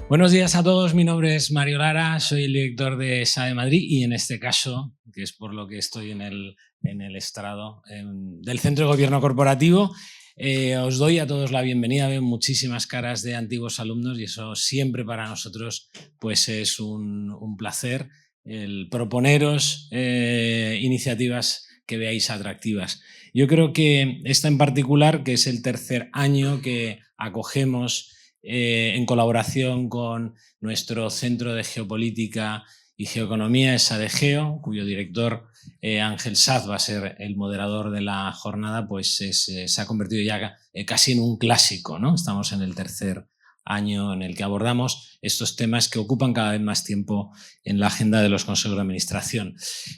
Buenos días a todos, mi nombre es Mario Lara, soy el director de SADE Madrid y en este caso, que es por lo que estoy en el estrado del Centro de Gobierno Corporativo, os doy a todos la bienvenida. Veo muchísimas caras de antiguos alumnos y eso siempre para nosotros pues es un placer el proponeros iniciativas que veáis atractivas. Yo creo que esta en particular, que es el tercer año que acogemos en colaboración con nuestro Centro de Geopolítica y Geoeconomía, SADEGEO, cuyo director Ángel Saz va a ser el moderador de la jornada, pues se ha convertido ya casi en un clásico, ¿no? Estamos en el tercer año en el que abordamos estos temas que ocupan cada vez más tiempo en la agenda de los consejos de administración.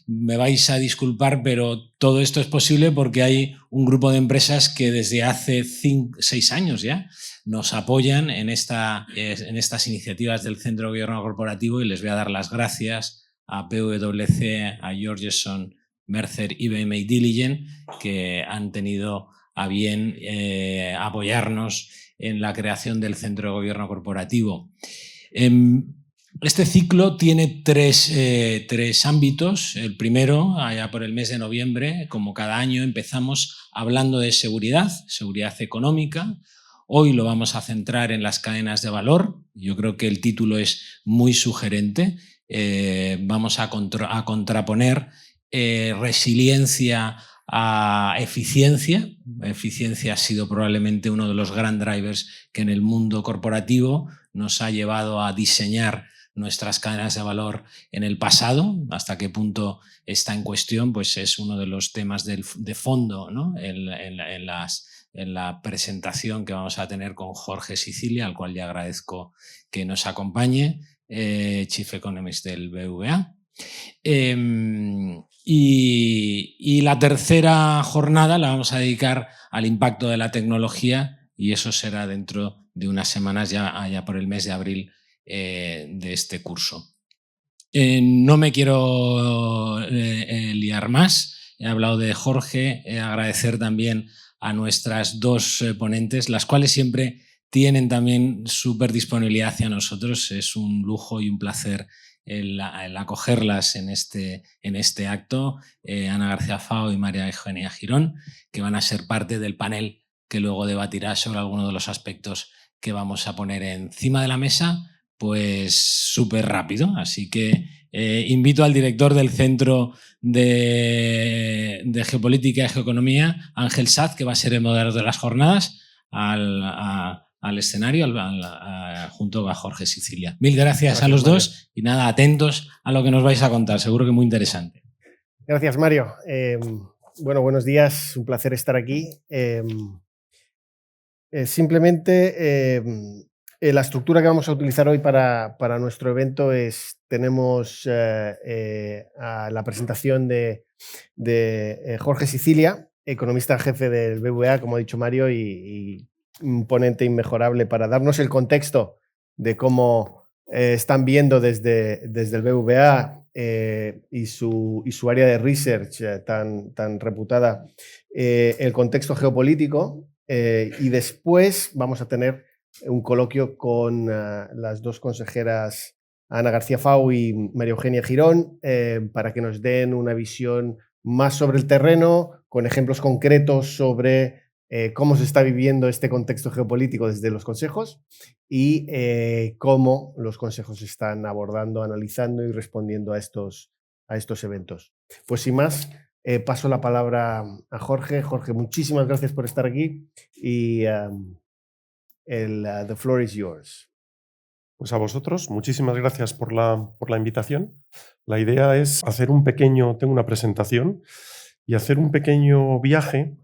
Me vais a disculpar, pero todo esto es posible porque hay un grupo de empresas que desde hace 6 años ya nos apoyan en estas iniciativas del Centro de Gobierno Corporativo y les voy a dar las gracias a PwC, a Georgeson, Mercer, IBM y Diligent, que han tenido a bien apoyarnos en la creación del Centro de Gobierno Corporativo. Este ciclo tiene tres ámbitos. El primero, allá por el mes de noviembre, como cada año, empezamos hablando de seguridad económica. Hoy lo vamos a centrar en las cadenas de valor. Yo creo que el título es muy sugerente. Vamos a contraponer resiliencia a eficiencia. Eficiencia ha sido probablemente uno de los grandes drivers que en el mundo corporativo nos ha llevado a diseñar nuestras cadenas de valor en el pasado. Hasta qué punto está en cuestión, pues es uno de los temas de fondo, ¿no? en la presentación que vamos a tener con Jorge Sicilia, al cual le agradezco que nos acompañe, Chief Economist del BBVA. Y la tercera jornada la vamos a dedicar al impacto de la tecnología y eso será dentro de unas semanas, ya por el mes de abril de este curso. No me quiero liar más. He hablado de Jorge, agradecer también a nuestras dos ponentes, las cuales siempre tienen también súper disponibilidad hacia nosotros. Es un lujo y un placer el acogerlas en este acto. Ana García Fao y María Eugenia Girón, que van a ser parte del panel que luego debatirá sobre algunos de los aspectos que vamos a poner encima de la mesa, pues súper rápido. Así que invito al director del Centro de Geopolítica y Geoeconomía, Ángel Saz, que va a ser el moderador de las jornadas, al escenario junto a Jorge Sicilia. Mil gracias a los Mario. dos y nada, atentos a lo que nos vais a contar, seguro que muy interesante. Gracias, Mario. Bueno, buenos días, un placer estar aquí. Simplemente la estructura que vamos a utilizar hoy para nuestro evento es, tenemos a la presentación de Jorge Sicilia, economista jefe del BBVA, como ha dicho Mario, y un ponente inmejorable para darnos el contexto de cómo están viendo desde el BBVA y su área de research tan reputada el contexto geopolítico. Y después vamos a tener un coloquio con las dos consejeras Ana García Fao y María Eugenia Girón para que nos den una visión más sobre el terreno, con ejemplos concretos sobre cómo se está viviendo este contexto geopolítico desde los consejos y cómo los consejos están abordando, analizando y respondiendo a estos eventos. Pues sin más, paso la palabra a Jorge. Jorge, muchísimas gracias por estar aquí y the floor is yours. Pues a vosotros, muchísimas gracias por la invitación. La idea es tengo una presentación y hacer un pequeño viaje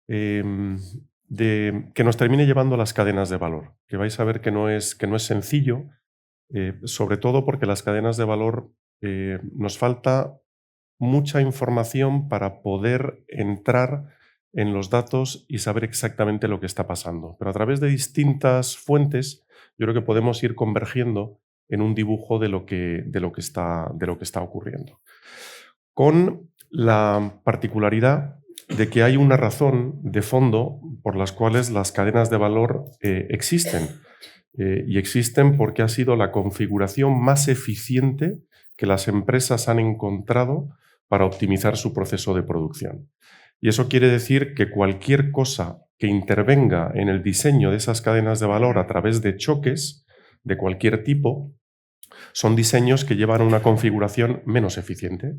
que nos termine llevando a las cadenas de valor, que vais a ver que no es sencillo, sobre todo porque las cadenas de valor nos falta mucha información para poder entrar en los datos y saber exactamente lo que está pasando. Pero a través de distintas fuentes, yo creo que podemos ir convergiendo en un dibujo de lo que está ocurriendo. Con la particularidad de que hay una razón de fondo por las cuales las cadenas de valor existen. y existen porque ha sido la configuración más eficiente que las empresas han encontrado para optimizar su proceso de producción. Y eso quiere decir que cualquier cosa que intervenga en el diseño de esas cadenas de valor a través de choques de cualquier tipo son diseños que llevan a una configuración menos eficiente.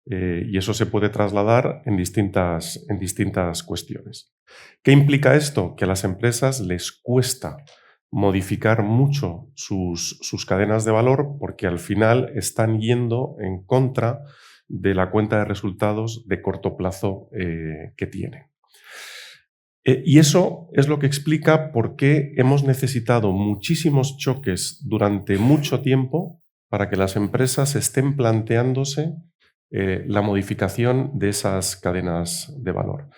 Y eso se puede trasladar en distintas cuestiones. ¿Qué implica esto? Que a las empresas les cuesta modificar mucho sus cadenas de valor porque al final están yendo en contra de la cuenta de resultados de corto plazo que tienen. Y eso es lo que explica por qué hemos necesitado muchísimos choques durante mucho tiempo para que las empresas estén planteándose la modificación de esas cadenas de valor.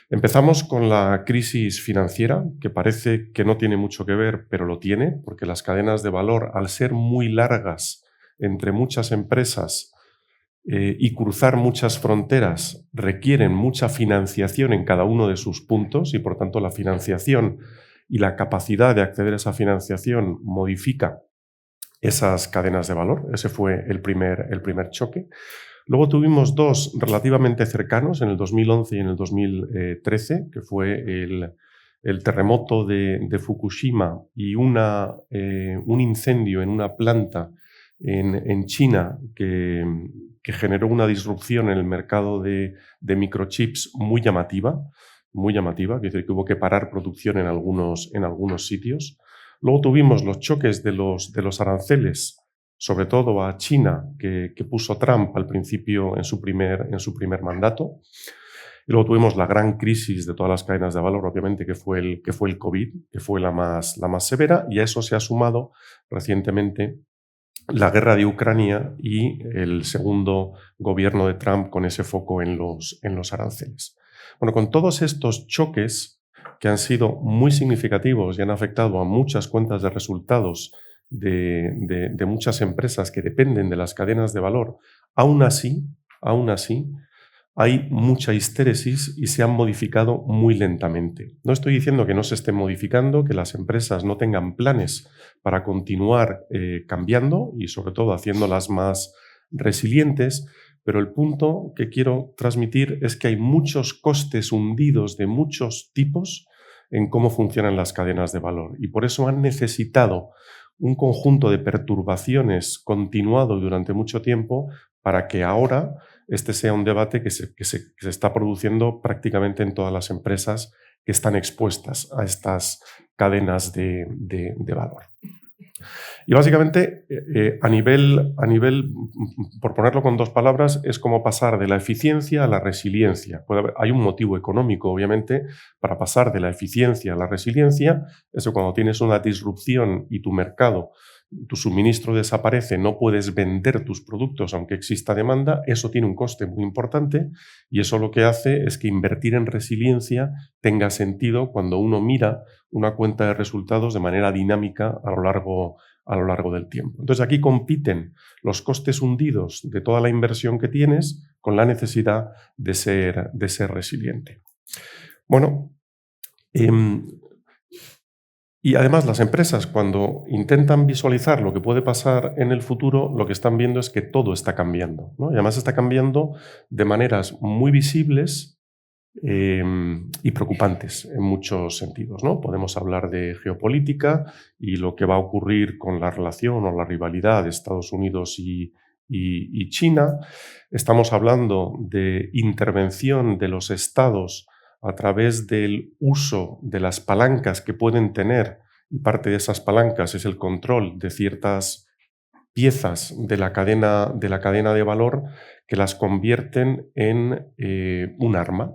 Empezamos con la crisis financiera, que parece que no tiene mucho que ver, pero lo tiene, porque las cadenas de valor, al ser muy largas entre muchas empresas y cruzar muchas fronteras, requieren mucha financiación en cada uno de sus puntos y, por tanto, la financiación y la capacidad de acceder a esa financiación modifica esas cadenas de valor. Ese fue el primer choque. Luego tuvimos dos relativamente cercanos, en el 2011 y en el 2013, que fue el terremoto de Fukushima y un incendio en una planta en China que generó una disrupción en el mercado de microchips muy llamativa, es decir, que hubo que parar producción en algunos sitios. Luego tuvimos los choques de los aranceles, sobre todo a China, que puso Trump al principio en su primer mandato. Y luego tuvimos la gran crisis de todas las cadenas de valor, obviamente, que fue el COVID, que fue la más severa, y a eso se ha sumado recientemente la guerra de Ucrania y el segundo gobierno de Trump con ese foco en los aranceles. Bueno, con todos estos choques que han sido muy significativos y han afectado a muchas cuentas de resultados de muchas empresas que dependen de las cadenas de valor, aún así, hay mucha histéresis y se han modificado muy lentamente. No estoy diciendo que no se estén modificando, que las empresas no tengan planes para continuar cambiando y sobre todo haciéndolas más resilientes, pero el punto que quiero transmitir es que hay muchos costes hundidos de muchos tipos en cómo funcionan las cadenas de valor y por eso han necesitado un conjunto de perturbaciones continuado durante mucho tiempo para que ahora este sea un debate que se está produciendo prácticamente en todas las empresas que están expuestas a estas cadenas de valor. Y básicamente, a nivel, por ponerlo con dos palabras, es como pasar de la eficiencia a la resiliencia. Hay un motivo económico, obviamente, para pasar de la eficiencia a la resiliencia. Eso cuando tienes una disrupción y tu mercado, tu suministro desaparece, no puedes vender tus productos aunque exista demanda, eso tiene un coste muy importante y eso lo que hace es que invertir en resiliencia tenga sentido cuando uno mira una cuenta de resultados de manera dinámica a lo largo del tiempo. Entonces aquí compiten los costes hundidos de toda la inversión que tienes con la necesidad de ser resiliente. Bueno, y además las empresas cuando intentan visualizar lo que puede pasar en el futuro, lo que están viendo es que todo está cambiando, ¿no? Y además está cambiando de maneras muy visibles y preocupantes en muchos sentidos, ¿no? Podemos hablar de geopolítica y lo que va a ocurrir con la relación o la rivalidad de Estados Unidos y China. Estamos hablando de intervención de los estados a través del uso de las palancas que pueden tener, y parte de esas palancas es el control de ciertas piezas de la cadena de valor que las convierten en un arma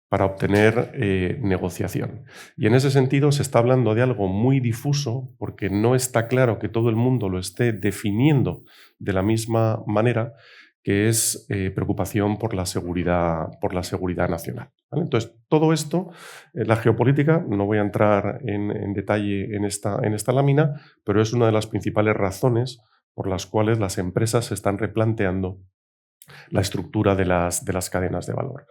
para obtener negociación. Y en ese sentido se está hablando de algo muy difuso porque no está claro que todo el mundo lo esté definiendo de la misma manera, que es preocupación por la seguridad nacional, ¿vale? Entonces, todo esto, la geopolítica, no voy a entrar en detalle en esta lámina, pero es una de las principales razones por las cuales las empresas se están replanteando la estructura de las cadenas de valor.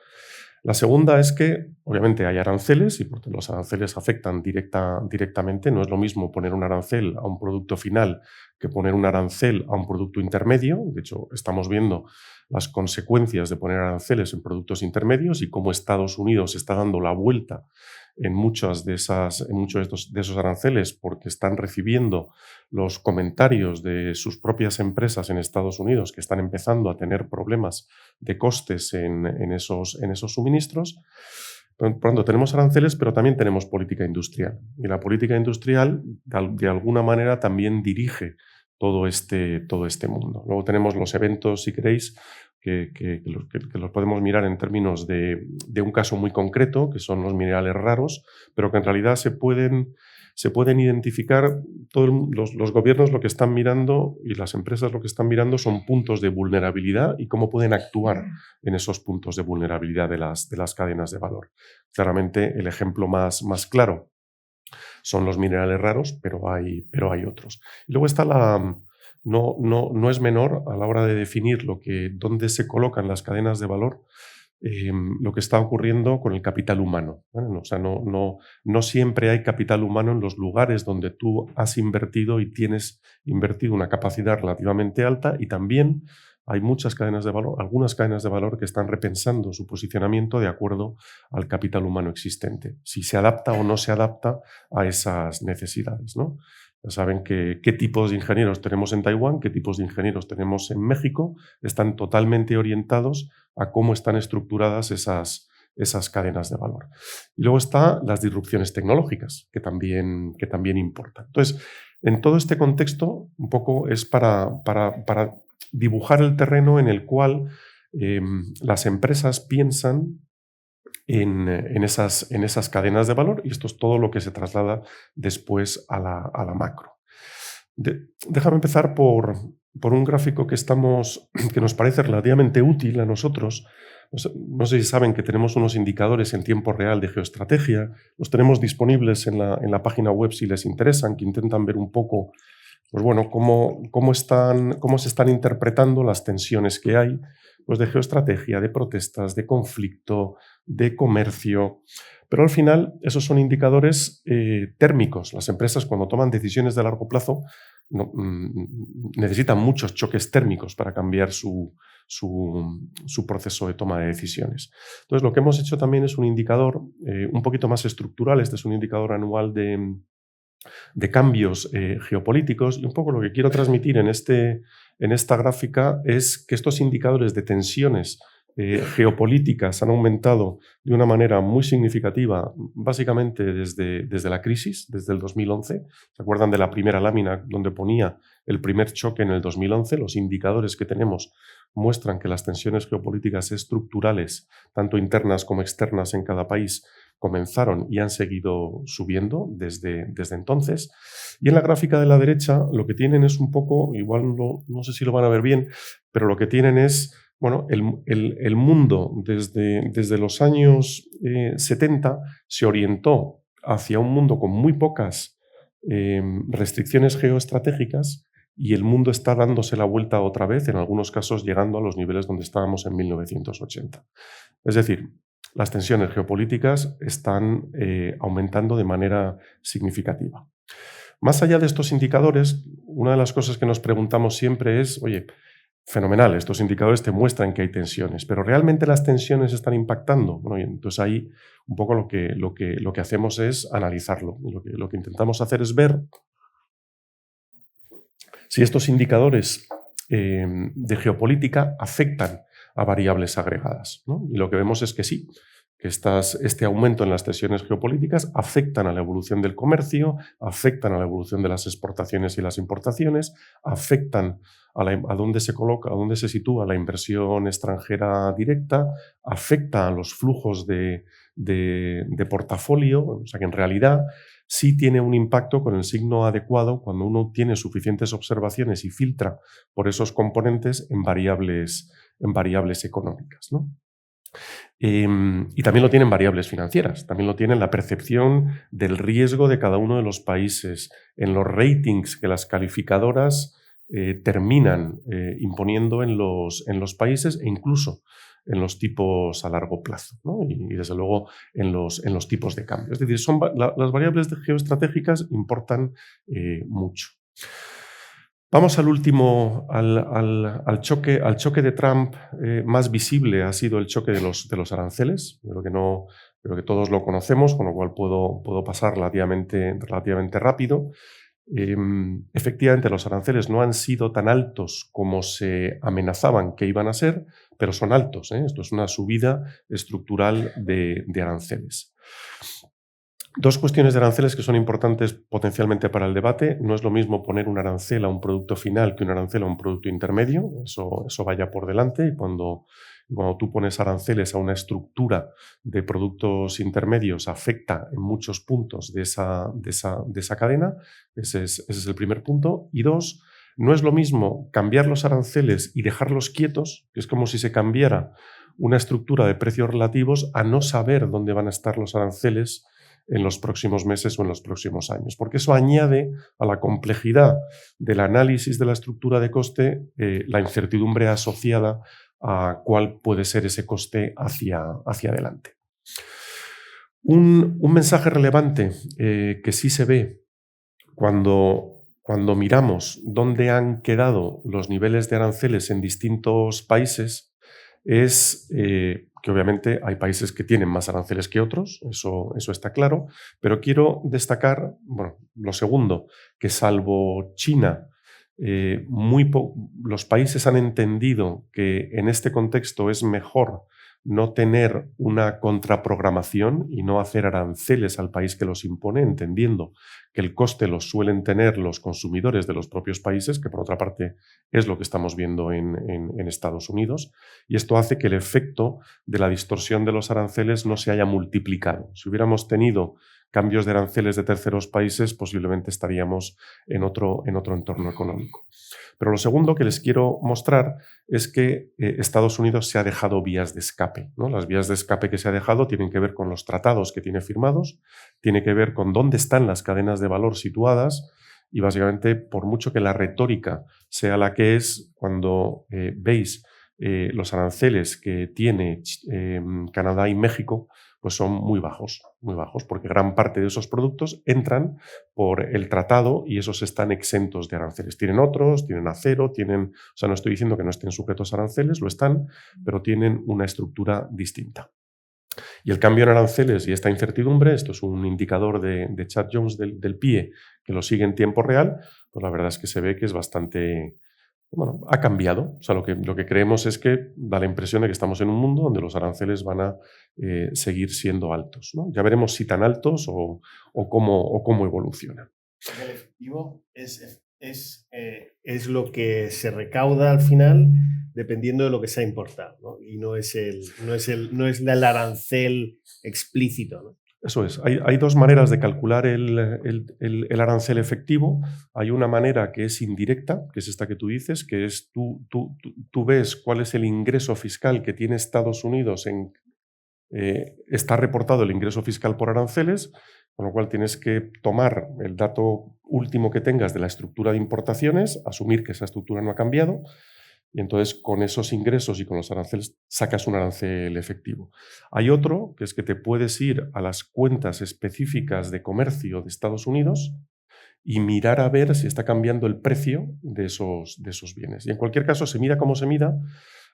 La segunda es que, obviamente, hay aranceles y porque los aranceles afectan directamente. No es lo mismo poner un arancel a un producto final que poner un arancel a un producto intermedio. De hecho, estamos viendo las consecuencias de poner aranceles en productos intermedios y cómo Estados Unidos está dando la vuelta en muchos de esos aranceles porque están recibiendo los comentarios de sus propias empresas en Estados Unidos que están empezando a tener problemas de costes en esos suministros. Por lo tanto, tenemos aranceles, pero también tenemos política industrial. Y la política industrial, de alguna manera, también dirige todo este mundo. Luego tenemos los eventos, si queréis, que los podemos mirar en términos de un caso muy concreto, que son los minerales raros, pero que en realidad se pueden identificar, los gobiernos lo que están mirando y las empresas lo que están mirando son puntos de vulnerabilidad y cómo pueden actuar en esos puntos de vulnerabilidad de las cadenas de valor. Claramente el ejemplo más claro son los minerales raros, pero hay otros. Y luego está no es menor a la hora de definir dónde se colocan las cadenas de valor, lo que está ocurriendo con el capital humano. O sea, no siempre hay capital humano en los lugares donde tú has invertido y tienes invertido una capacidad relativamente alta, y también hay muchas cadenas de valor, algunas cadenas de valor que están repensando su posicionamiento de acuerdo al capital humano existente, si se adapta o no se adapta a esas necesidades, ¿no? Ya saben qué tipos de ingenieros tenemos en Taiwán, qué tipos de ingenieros tenemos en México, están totalmente orientados a cómo están estructuradas esas cadenas de valor. Y luego están las disrupciones tecnológicas, que también importan. Entonces, en todo este contexto, un poco es para dibujar el terreno en el cual las empresas piensan en esas cadenas de valor, y esto es todo lo que se traslada después a la macro. Déjame empezar por un gráfico que nos parece relativamente útil a nosotros. No sé si saben que tenemos unos indicadores en tiempo real de geoestrategia, los tenemos disponibles en la página web si les interesan, que intentan ver un poco pues bueno, cómo se están interpretando las tensiones que hay, pues de geoestrategia, de protestas, de conflicto, de comercio. Pero al final esos son indicadores térmicos. Las empresas, cuando toman decisiones de largo plazo, necesitan muchos choques térmicos para cambiar su proceso de toma de decisiones. Entonces, lo que hemos hecho también es un indicador un poquito más estructural. Este es un indicador anual de cambios geopolíticos, y un poco lo que quiero transmitir en esta gráfica es que estos indicadores de tensiones geopolíticas han aumentado de una manera muy significativa, básicamente desde la crisis, desde el 2011. ¿Se acuerdan de la primera lámina donde ponía el primer choque en el 2011? Los indicadores que tenemos muestran que las tensiones geopolíticas estructurales, tanto internas como externas en cada país, comenzaron y han seguido subiendo desde entonces. Y en la gráfica de la derecha lo que tienen es un poco, igual no sé si lo van a ver bien, pero lo que tienen es, bueno, el mundo desde los años 70 se orientó hacia un mundo con muy pocas restricciones geoestratégicas, y el mundo está dándose la vuelta otra vez, en algunos casos llegando a los niveles donde estábamos en 1980. Es decir, las tensiones geopolíticas están aumentando de manera significativa. Más allá de estos indicadores, una de las cosas que nos preguntamos siempre es, oye, fenomenal, estos indicadores te muestran que hay tensiones, pero ¿realmente las tensiones están impactando? Bueno, y entonces ahí un poco lo que hacemos es analizarlo. Y lo que intentamos hacer es ver si estos indicadores de geopolítica afectan a variables agregadas, ¿no? Y lo que vemos es que sí, que este aumento en las tensiones geopolíticas afectan a la evolución del comercio, afectan a la evolución de las exportaciones y las importaciones, afectan a dónde se coloca, a dónde se sitúa la inversión extranjera directa, afecta a los flujos de portafolio. O sea que en realidad sí tiene un impacto con el signo adecuado cuando uno tiene suficientes observaciones y filtra por esos componentes en variables económicas, ¿no? Y también lo tienen variables financieras, también lo tienen la percepción del riesgo de cada uno de los países en los ratings que las calificadoras terminan imponiendo en los países, e incluso en los tipos a largo plazo, ¿no? Y desde luego en los tipos de cambio. Es decir, las variables geoestratégicas importan mucho. Vamos al último, al choque de Trump más visible ha sido el choque de los aranceles. Creo que todos lo conocemos, con lo cual puedo pasar relativamente rápido. Efectivamente, los aranceles no han sido tan altos como se amenazaban que iban a ser, pero son altos, ¿eh? Esto es una subida estructural de aranceles. Dos cuestiones de aranceles que son importantes potencialmente para el debate. No es lo mismo poner un arancel a un producto final que un arancel a un producto intermedio. Eso vaya por delante. Y cuando tú pones aranceles a una estructura de productos intermedios, afecta en muchos puntos de esa cadena. Ese es el primer punto. Y dos, no es lo mismo cambiar los aranceles y dejarlos quietos, que es como si se cambiara una estructura de precios relativos, a no saber dónde van a estar los aranceles en los próximos meses o en los próximos años, porque eso añade a la complejidad del análisis de la estructura de coste la incertidumbre asociada a cuál puede ser ese coste hacia adelante. Un mensaje relevante que sí se ve cuando miramos dónde han quedado los niveles de aranceles en distintos países es que obviamente hay países que tienen más aranceles que otros, eso está claro, pero quiero destacar, lo segundo, que salvo China, los países han entendido que en este contexto es mejor no tener una contraprogramación y no hacer aranceles al país que los impone, entendiendo que el coste los suelen tener los consumidores de los propios países, que por otra parte es lo que estamos viendo en Estados Unidos, y esto hace que el efecto de la distorsión de los aranceles no se haya multiplicado. Si hubiéramos tenido cambios de aranceles de terceros países, posiblemente estaríamos en otro entorno económico. Pero lo segundo que les quiero mostrar es que Estados Unidos se ha dejado vías de escape, ¿no? Las vías de escape que se ha dejado tienen que ver con los tratados que tiene firmados, tiene que ver con dónde están las cadenas de valor situadas y básicamente, por mucho que la retórica sea la que es, cuando veis los aranceles que tiene Canadá y México, pues son muy bajos, porque gran parte de esos productos entran por el tratado y esos están exentos de aranceles. Tienen otros, tienen acero, no estoy diciendo que no estén sujetos a aranceles, lo están, pero tienen una estructura distinta. Y el cambio en aranceles y esta incertidumbre, esto es un indicador de Chad Jones del PIE que lo sigue en tiempo real, pues la verdad es que se ve que es bastante... ha cambiado. O sea, lo que creemos es que da la impresión de que estamos en un mundo donde los aranceles van a seguir siendo altos, ¿no? Ya veremos si tan altos o cómo evolucionan. El efectivo es lo que se recauda al final dependiendo de lo que se ha importado, ¿no? Y no es el arancel explícito, ¿no? Eso es. Hay dos maneras de calcular el arancel efectivo. Hay una manera que es indirecta, que es esta que tú dices, que es tú ves cuál es el ingreso fiscal que tiene Estados Unidos está reportado el ingreso fiscal por aranceles, con lo cual tienes que tomar el dato último que tengas de la estructura de importaciones, asumir que esa estructura no ha cambiado, y entonces con esos ingresos y con los aranceles sacas un arancel efectivo. Hay otro, que es que te puedes ir a las cuentas específicas de comercio de Estados Unidos y mirar a ver si está cambiando el precio de esos bienes. Y en cualquier caso, se mida como se mida.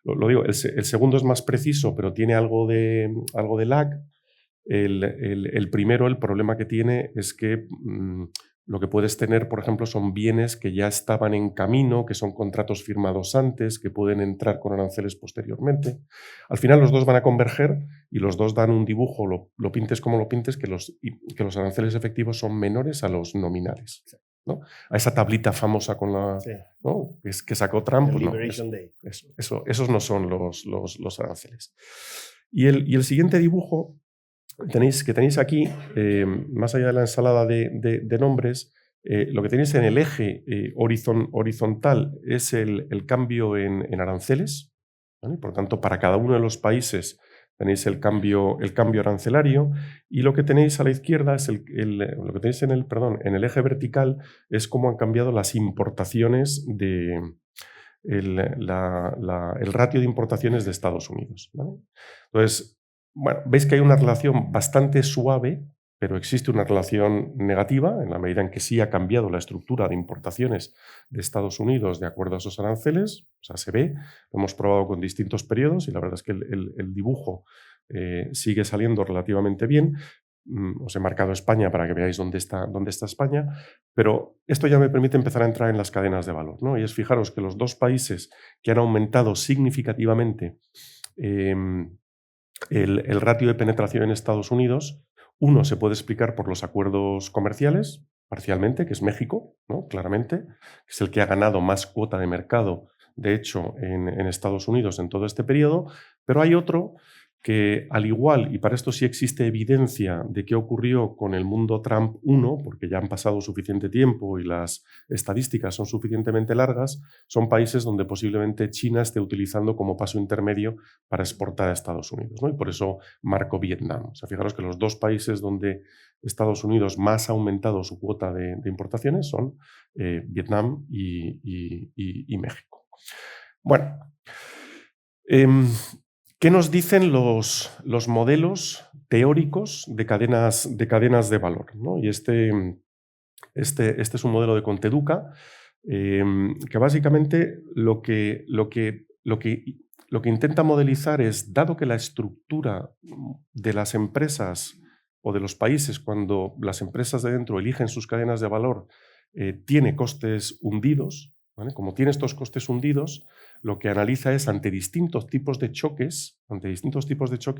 Lo digo, el segundo es más preciso, pero tiene algo de lag. El primero, el problema que tiene es que lo que puedes tener, por ejemplo, son bienes que ya estaban en camino, que son contratos firmados antes, que pueden entrar con aranceles posteriormente. Al final los dos van a converger y los dos dan un dibujo, lo pintes como lo pintes, que los aranceles efectivos son menores a los nominales, ¿no? A esa tablita famosa con la, sí, ¿no? que sacó Trump, pues no, esos no son los aranceles. Y el siguiente dibujo que tenéis aquí, más allá de la ensalada de nombres, lo que tenéis en el eje horizontal es el cambio en aranceles, ¿vale? Por tanto, para cada uno de los países tenéis el cambio arancelario, y lo que tenéis a la izquierda es lo que tenéis en el eje vertical es cómo han cambiado las importaciones el ratio de importaciones de Estados Unidos, ¿vale? Entonces, bueno, veis que hay una relación bastante suave, pero existe una relación negativa en la medida en que sí ha cambiado la estructura de importaciones de Estados Unidos de acuerdo a esos aranceles. O sea, se ve, lo hemos probado con distintos periodos y la verdad es que el dibujo sigue saliendo relativamente bien. Os he marcado España para que veáis dónde está España, pero esto ya me permite empezar a entrar en las cadenas de valor, ¿no? Y es fijaros que los dos países que han aumentado significativamente el ratio de penetración en Estados Unidos, uno se puede explicar por los acuerdos comerciales, parcialmente, que es México, ¿no? Claramente, que es el que ha ganado más cuota de mercado, de hecho, en Estados Unidos en todo este periodo, pero hay otro que, al igual, y para esto sí existe evidencia de qué ocurrió con el mundo Trump 1, porque ya han pasado suficiente tiempo y las estadísticas son suficientemente largas, son países donde posiblemente China esté utilizando como paso intermedio para exportar a Estados Unidos, ¿no? Y por eso marco Vietnam. O sea, fijaros que los dos países donde Estados Unidos más ha aumentado su cuota de importaciones son Vietnam y México. Bueno, ¿qué nos dicen los modelos teóricos de cadenas de valor, ¿no? Y este es un modelo de Conteduca que básicamente lo que intenta modelizar es, dado que la estructura de las empresas o de los países, cuando las empresas de dentro eligen sus cadenas de valor, tiene costes hundidos, ¿vale? Como tiene estos costes hundidos, lo que analiza es ante distintos tipos de choques,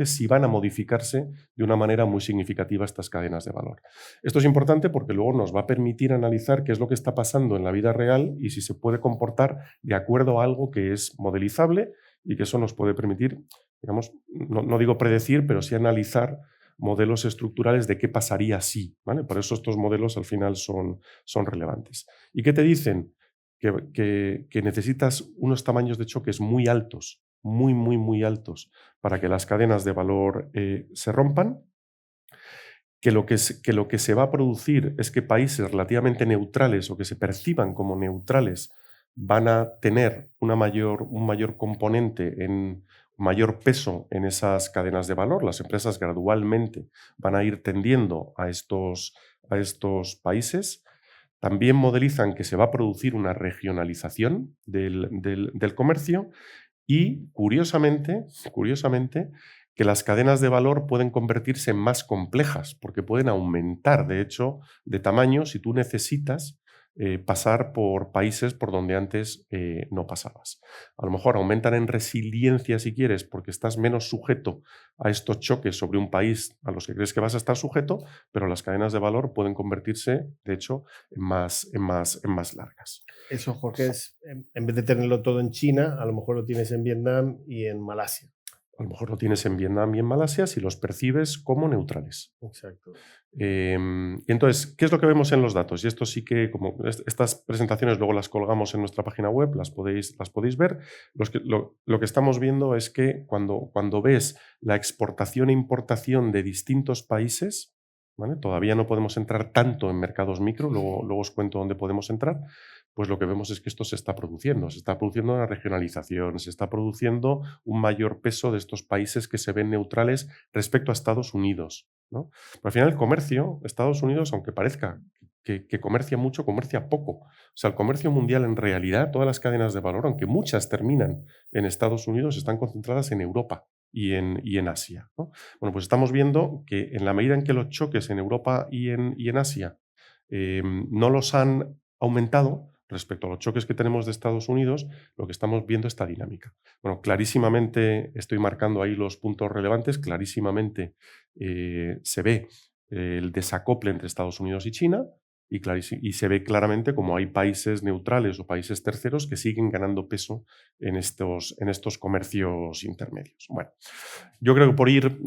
si van a modificarse de una manera muy significativa estas cadenas de valor. Esto es importante porque luego nos va a permitir analizar qué es lo que está pasando en la vida real y si se puede comportar de acuerdo a algo que es modelizable y que eso nos puede permitir, digamos, no digo predecir, pero sí analizar modelos estructurales de qué pasaría si, ¿vale? Por eso estos modelos al final son relevantes. ¿Y qué te dicen? Que necesitas unos tamaños de choques muy altos, muy altos, para que las cadenas de valor se rompan, que lo que se va a producir es que países relativamente neutrales o que se perciban como neutrales van a tener un mayor componente, mayor peso en esas cadenas de valor. Las empresas gradualmente van a ir tendiendo a estos países. También modelizan que se va a producir una regionalización del comercio y, curiosamente, que las cadenas de valor pueden convertirse en más complejas porque pueden aumentar, de hecho, de tamaño si tú necesitas pasar por países por donde antes no pasabas. A lo mejor aumentan en resiliencia, si quieres, porque estás menos sujeto a estos choques sobre un país a los que crees que vas a estar sujeto, pero las cadenas de valor pueden convertirse, de hecho, en más largas. Eso, Jorge, es en vez de tenerlo todo en China, a lo mejor lo tienes en Vietnam y en Malasia. A lo mejor lo tienes en Vietnam y en Malasia si los percibes como neutrales. Exacto. Entonces, ¿qué es lo que vemos en los datos? Y esto sí que, como estas presentaciones luego las colgamos en nuestra página web, las podéis ver. Lo que estamos viendo es que cuando ves la exportación e importación de distintos países, ¿vale? Todavía no podemos entrar tanto en mercados micro, luego os cuento dónde podemos entrar, pues lo que vemos es que esto se está produciendo una regionalización, se está produciendo un mayor peso de estos países que se ven neutrales respecto a Estados Unidos, ¿no? Pero al final el comercio, Estados Unidos, aunque parezca que comercia mucho, comercia poco. O sea, el comercio mundial en realidad, todas las cadenas de valor, aunque muchas terminan en Estados Unidos, están concentradas en Europa y en Asia, ¿no? Bueno, pues estamos viendo que en la medida en que los choques en Europa y en Asia no los han aumentado respecto a los choques que tenemos de Estados Unidos, lo que estamos viendo es esta dinámica. Bueno, clarísimamente estoy marcando ahí los puntos relevantes, clarísimamente se ve el desacople entre Estados Unidos y China, y se ve claramente como hay países neutrales o países terceros que siguen ganando peso en estos comercios intermedios. Bueno, yo creo que por ir,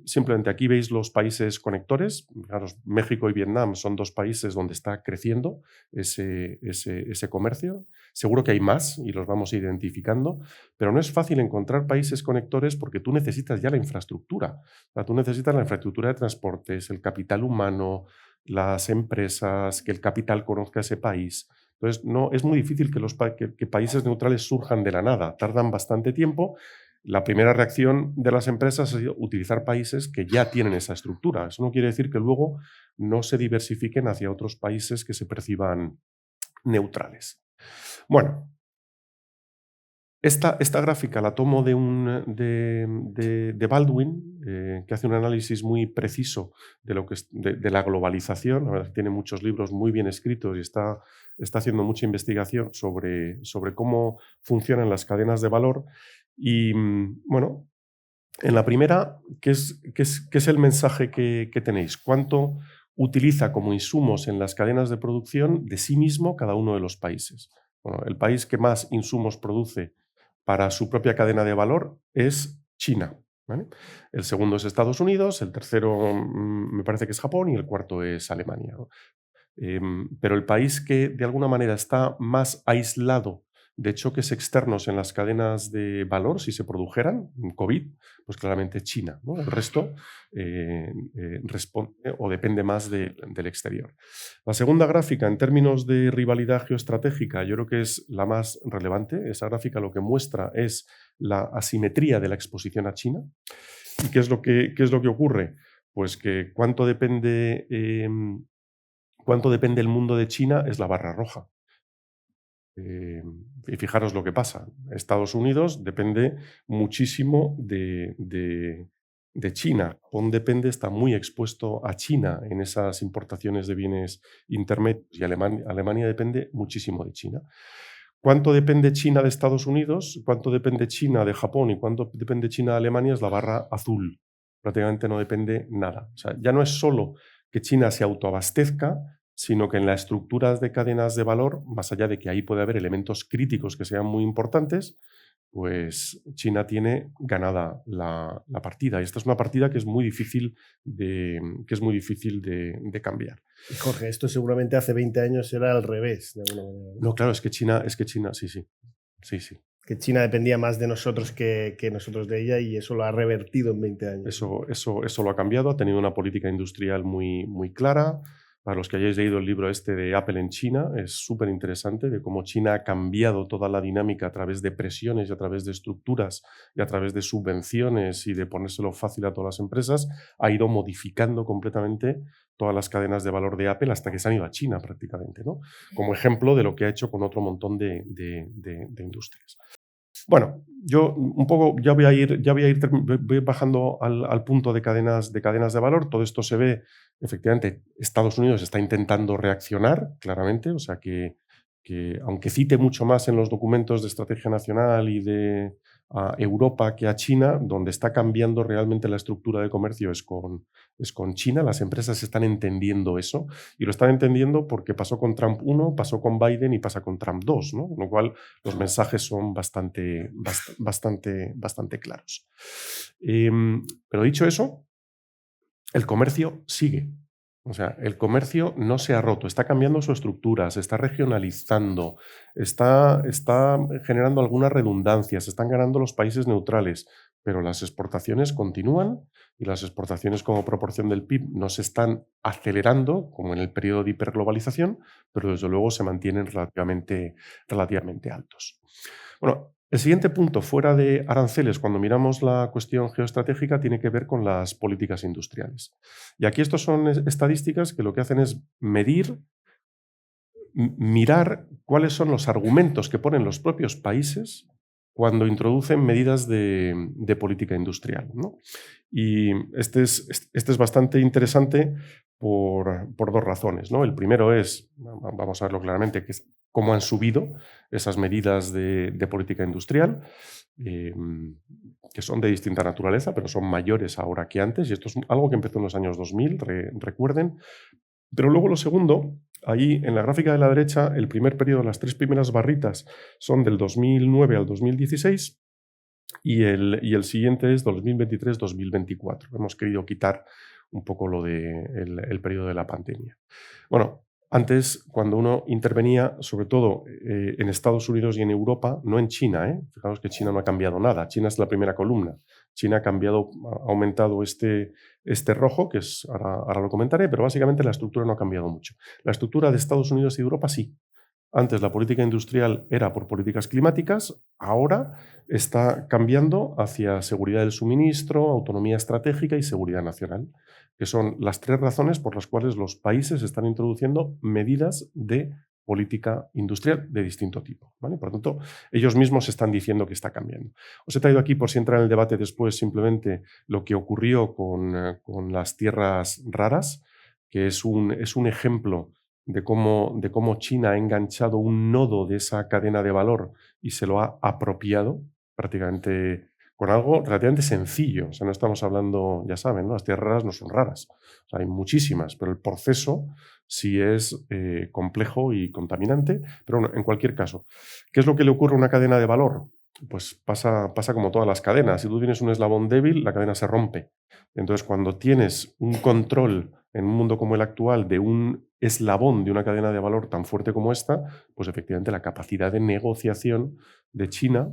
simplemente aquí veis los países conectores. Fijaros, México y Vietnam son dos países donde está creciendo ese comercio. Seguro que hay más y los vamos identificando, pero no es fácil encontrar países conectores porque tú necesitas ya la infraestructura. O sea, tú necesitas la infraestructura de transportes, el capital humano, las empresas, que el capital conozca ese país. Entonces, no, es muy difícil que países neutrales surjan de la nada, tardan bastante tiempo. La primera reacción de las empresas ha sido utilizar países que ya tienen esa estructura. Eso no quiere decir que luego no se diversifiquen hacia otros países que se perciban neutrales. Bueno, esta gráfica la tomo de Baldwin, que hace un análisis muy preciso de la globalización. La verdad es que tiene muchos libros muy bien escritos y está haciendo mucha investigación sobre cómo funcionan las cadenas de valor. Y bueno, en la primera, ¿qué es el mensaje que tenéis? ¿Cuánto utiliza como insumos en las cadenas de producción de sí mismo cada uno de los países? Bueno, el país que más insumos produce para su propia cadena de valor es China, ¿vale? El segundo es Estados Unidos, el tercero me parece que es Japón y el cuarto es Alemania, ¿no? Pero el país que de alguna manera está más aislado de choques externos en las cadenas de valor, si se produjeran, COVID, pues claramente China, ¿no? El resto responde o depende más del exterior. La segunda gráfica, en términos de rivalidad geoestratégica, yo creo que es la más relevante. Esa gráfica lo que muestra es la asimetría de la exposición a China. ¿Y qué es lo que ocurre? Pues que cuánto depende el mundo de China es la barra roja. Y fijaros lo que pasa. Estados Unidos depende muchísimo de China. Japón está muy expuesto a China en esas importaciones de bienes intermedios y Alemania depende muchísimo de China. ¿Cuánto depende China de Estados Unidos? ¿Cuánto depende China de Japón? ¿Y cuánto depende China de Alemania? Es la barra azul. Prácticamente no depende nada. O sea, ya no es solo que China se autoabastezca, sino que en las estructuras de cadenas de valor, más allá de que ahí puede haber elementos críticos que sean muy importantes, pues China tiene ganada la partida. Y esta es una partida que es muy difícil de cambiar. Jorge, esto seguramente hace 20 años era al revés, de alguna manera, ¿no? No, claro, es que China, sí. Que China dependía más de nosotros que nosotros de ella, y eso lo ha revertido en 20 años. Eso lo ha cambiado, ha tenido una política industrial muy, muy clara. Para los que hayáis leído el libro de Apple en China, es súper interesante de cómo China ha cambiado toda la dinámica a través de presiones y a través de estructuras y a través de subvenciones y de ponérselo fácil a todas las empresas. Ha ido modificando completamente todas las cadenas de valor de Apple hasta que se han ido a China prácticamente, ¿no? Como ejemplo de lo que ha hecho con otro montón de industrias. Bueno, yo un poco ya voy a ir bajando al punto de cadenas de valor. Todo esto se ve, efectivamente, Estados Unidos está intentando reaccionar claramente, o sea que aunque cite mucho más en los documentos de estrategia nacional y de Europa que a China, donde está cambiando realmente la estructura de comercio es con China. Las empresas están entendiendo eso y lo están entendiendo porque pasó con Trump 1, pasó con Biden y pasa con Trump 2, ¿no? Con lo cual los mensajes son bastante claros. Pero dicho eso, el comercio sigue. O sea, el comercio no se ha roto, está cambiando su estructura, se está regionalizando, está generando algunas redundancias, están ganando los países neutrales, pero las exportaciones continúan y las exportaciones como proporción del PIB no se están acelerando como en el periodo de hiperglobalización, pero desde luego se mantienen relativamente altos. Bueno, el siguiente punto, fuera de aranceles, cuando miramos la cuestión geoestratégica, tiene que ver con las políticas industriales. Y aquí estos son estadísticas que lo que hacen es mirar cuáles son los argumentos que ponen los propios países cuando introducen medidas de política industrial, ¿no? Y este es bastante interesante por dos razones, ¿no? El primero es, vamos a verlo claramente, que es cómo han subido esas medidas de política industrial, que son de distinta naturaleza, pero son mayores ahora que antes, y esto es algo que empezó en los años 2000, recuerden. Pero luego lo segundo, ahí en la gráfica de la derecha, el primer periodo, las tres primeras barritas son del 2009 al 2016 y el siguiente es 2023-2024. Hemos querido quitar un poco lo del periodo de la pandemia. Bueno, antes, cuando uno intervenía, sobre todo en Estados Unidos y en Europa, no en China, fijaos que China no ha cambiado nada. China es la primera columna. China ha aumentado este rojo, que es, ahora lo comentaré, pero básicamente la estructura no ha cambiado mucho. La estructura de Estados Unidos y Europa sí. Antes la política industrial era por políticas climáticas, ahora está cambiando hacia seguridad del suministro, autonomía estratégica y seguridad nacional, que son las 3 razones por las cuales los países están introduciendo medidas de política industrial de distinto tipo, ¿vale? Por lo tanto, ellos mismos están diciendo que está cambiando. Os he traído aquí, por si entra en el debate después, simplemente lo que ocurrió con las tierras raras, que es un ejemplo de cómo China ha enganchado un nodo de esa cadena de valor y se lo ha apropiado prácticamente con algo relativamente sencillo. O sea, no estamos hablando, ya saben, ¿no? Las tierras raras no son raras. O sea, hay muchísimas, pero el proceso sí es complejo y contaminante. Pero bueno, en cualquier caso, ¿qué es lo que le ocurre a una cadena de valor? Pues pasa como todas las cadenas. Si tú tienes un eslabón débil, la cadena se rompe. Entonces, cuando tienes un control en un mundo como el actual de un eslabón de una cadena de valor tan fuerte como esta, pues efectivamente la capacidad de negociación de China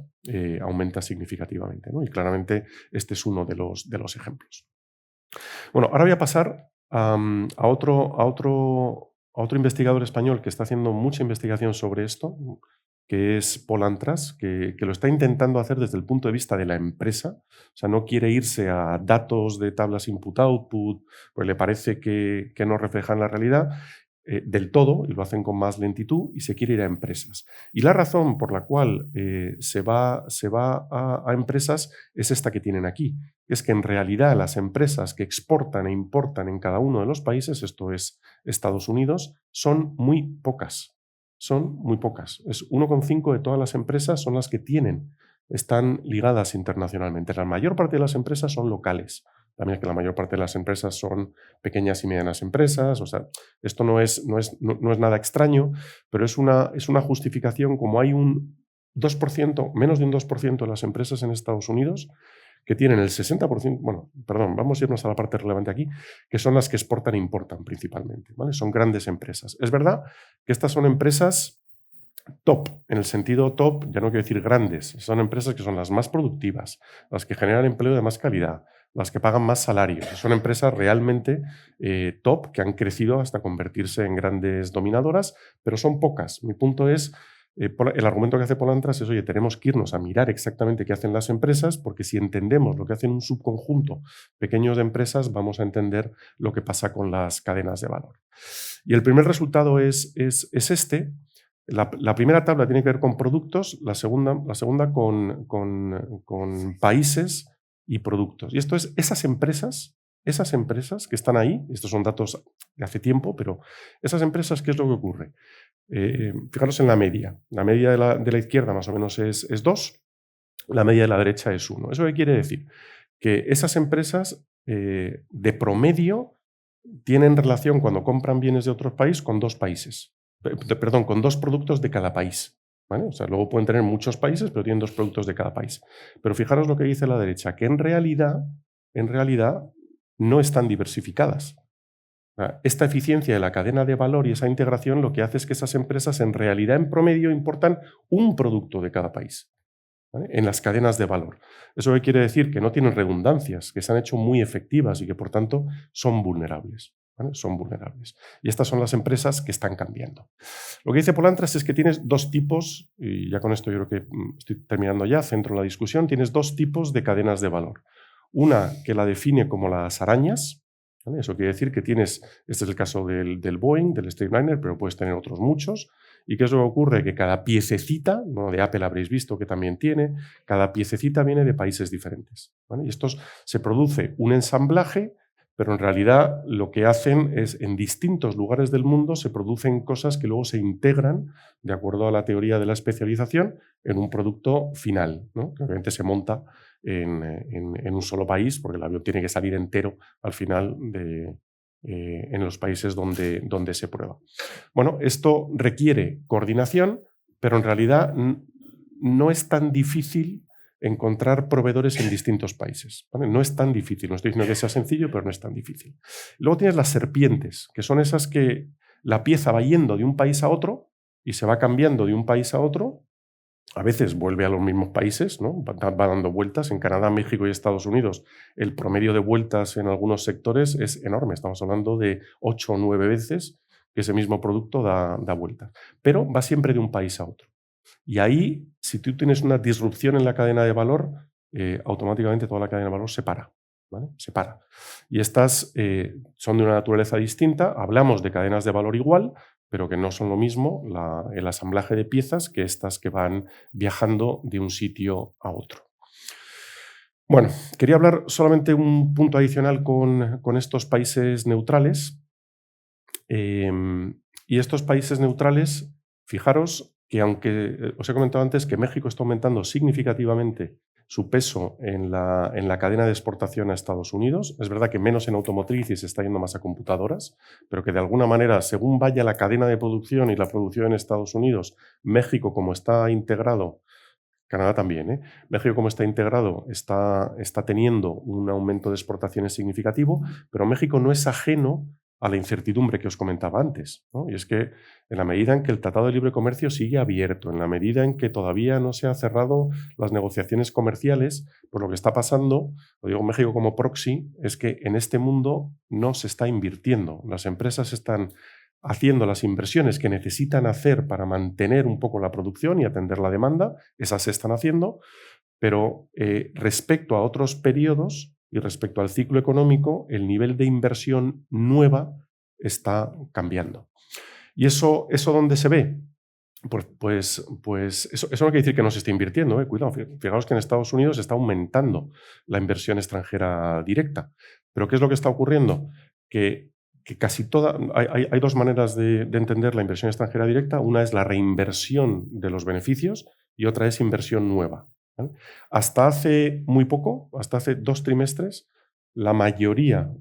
aumenta significativamente, ¿no? Y claramente este es uno de los ejemplos. Bueno, ahora voy a pasar a otro investigador español que está haciendo mucha investigación sobre esto, que es Paul Antras, que lo está intentando hacer desde el punto de vista de la empresa. O sea, no quiere irse a datos de tablas input-output, pues le parece que no reflejan la realidad del todo, y lo hacen con más lentitud, y se quiere ir a empresas. Y la razón por la cual se va a empresas es esta que tienen aquí. Es que en realidad las empresas que exportan e importan en cada uno de los países, esto es Estados Unidos, son muy pocas. Son muy pocas. Es 1,5 de todas las empresas son las que están ligadas internacionalmente. La mayor parte de las empresas son locales. También es que la mayor parte de las empresas son pequeñas y medianas empresas. O sea, esto no es nada extraño, pero es una justificación. Como hay un 2%, menos de un 2% de las empresas en Estados Unidos que tienen el 60%, bueno, perdón, vamos a irnos a la parte relevante aquí, que son las que exportan e importan principalmente, ¿vale? Son grandes empresas. Es verdad que estas son empresas top, en el sentido top, ya no quiero decir grandes, son empresas que son las más productivas, las que generan empleo de más calidad, las que pagan más salarios. Son empresas realmente top que han crecido hasta convertirse en grandes dominadoras, pero son pocas. Mi punto es, el argumento que hace Paul Antras es, oye, tenemos que irnos a mirar exactamente qué hacen las empresas, porque si entendemos lo que hacen un subconjunto pequeño de empresas, vamos a entender lo que pasa con las cadenas de valor. Y el primer resultado es este. La primera tabla tiene que ver con productos, la segunda con países y productos. Y esto es esas empresas que están ahí, estos son datos de hace tiempo, pero esas empresas, ¿qué es lo que ocurre? Fijaros en la media. La media de la izquierda más o menos es 2, la media de la derecha es 1. ¿Eso qué quiere decir? Que esas empresas de promedio tienen relación cuando compran bienes de otros países con 2 países. Perdón, con 2 productos de cada país, ¿vale? O sea, luego pueden tener muchos países, pero tienen 2 productos de cada país. Pero fijaros lo que dice la derecha, que en realidad no están diversificadas. Esta eficiencia de la cadena de valor y esa integración lo que hace es que esas empresas en realidad en promedio importan un producto de cada país, ¿vale? En las cadenas de valor. ¿Eso qué quiere decir? Que no tienen redundancias, que se han hecho muy efectivas y que por tanto son vulnerables, ¿vale? Son vulnerables. Y estas son las empresas que están cambiando. Lo que dice Paul Antras es que tienes 2 tipos, y ya con esto yo creo que estoy terminando ya, centro la discusión, tienes 2 tipos de cadenas de valor. Una que la define como las arañas, ¿vale? Eso quiere decir que tienes, este es el caso del Boeing, del Streamliner, pero puedes tener otros muchos. ¿Y qué es lo que ocurre? Que cada piececita, ¿no? De Apple habréis visto que también tiene, cada piececita viene de países diferentes, ¿vale? Y estos se produce un ensamblaje, pero en realidad lo que hacen es, en distintos lugares del mundo se producen cosas que luego se integran, de acuerdo a la teoría de la especialización, en un producto final, ¿no? Que obviamente se monta en un solo país, porque el avión tiene que salir entero al final en los países donde se prueba. Bueno, esto requiere coordinación, pero en realidad no es tan difícil encontrar proveedores en distintos países, ¿vale? No es tan difícil, no estoy diciendo que sea sencillo, pero no es tan difícil. Luego tienes las serpientes, que son esas que la pieza va yendo de un país a otro y se va cambiando de un país a otro. A veces vuelve a los mismos países, ¿no? Va dando vueltas. En Canadá, México y Estados Unidos el promedio de vueltas en algunos sectores es enorme. Estamos hablando de 8 o 9 veces que ese mismo producto da vueltas. Pero va siempre de un país a otro. Y ahí, si tú tienes una disrupción en la cadena de valor, automáticamente toda la cadena de valor se para. ¿Vale? Se para. Y estas son de una naturaleza distinta. Hablamos de cadenas de valor igual, pero que no son lo mismo el asamblaje de piezas que estas que van viajando de un sitio a otro. Bueno, quería hablar solamente un punto adicional con estos países neutrales. Y estos países neutrales, fijaros que aunque os he comentado antes que México está aumentando significativamente su peso en la cadena de exportación a Estados Unidos, es verdad que menos en automotriz y se está yendo más a computadoras, pero que de alguna manera, según vaya la cadena de producción y la producción en Estados Unidos, México, como está integrado, Canadá también, México, como está integrado, está teniendo un aumento de exportaciones significativo, pero México no es ajeno a la incertidumbre que os comentaba antes, ¿no? Y es que en la medida en que el Tratado de Libre Comercio sigue abierto, en la medida en que todavía no se han cerrado las negociaciones comerciales, pues lo que está pasando, lo digo México como proxy, es que en este mundo no se está invirtiendo. Las empresas están haciendo las inversiones que necesitan hacer para mantener un poco la producción y atender la demanda, esas se están haciendo, pero respecto a otros periodos y respecto al ciclo económico, el nivel de inversión nueva está cambiando. ¿Y eso dónde se ve? Pues eso no quiere decir que no se esté invirtiendo. Cuidado, fijaos que en Estados Unidos está aumentando la inversión extranjera directa. ¿Pero qué es lo que está ocurriendo? Que casi toda... Hay dos maneras de entender la inversión extranjera directa. Una es la reinversión de los beneficios y otra es inversión nueva, ¿vale? Hasta hace muy poco, hasta hace 2 trimestres, la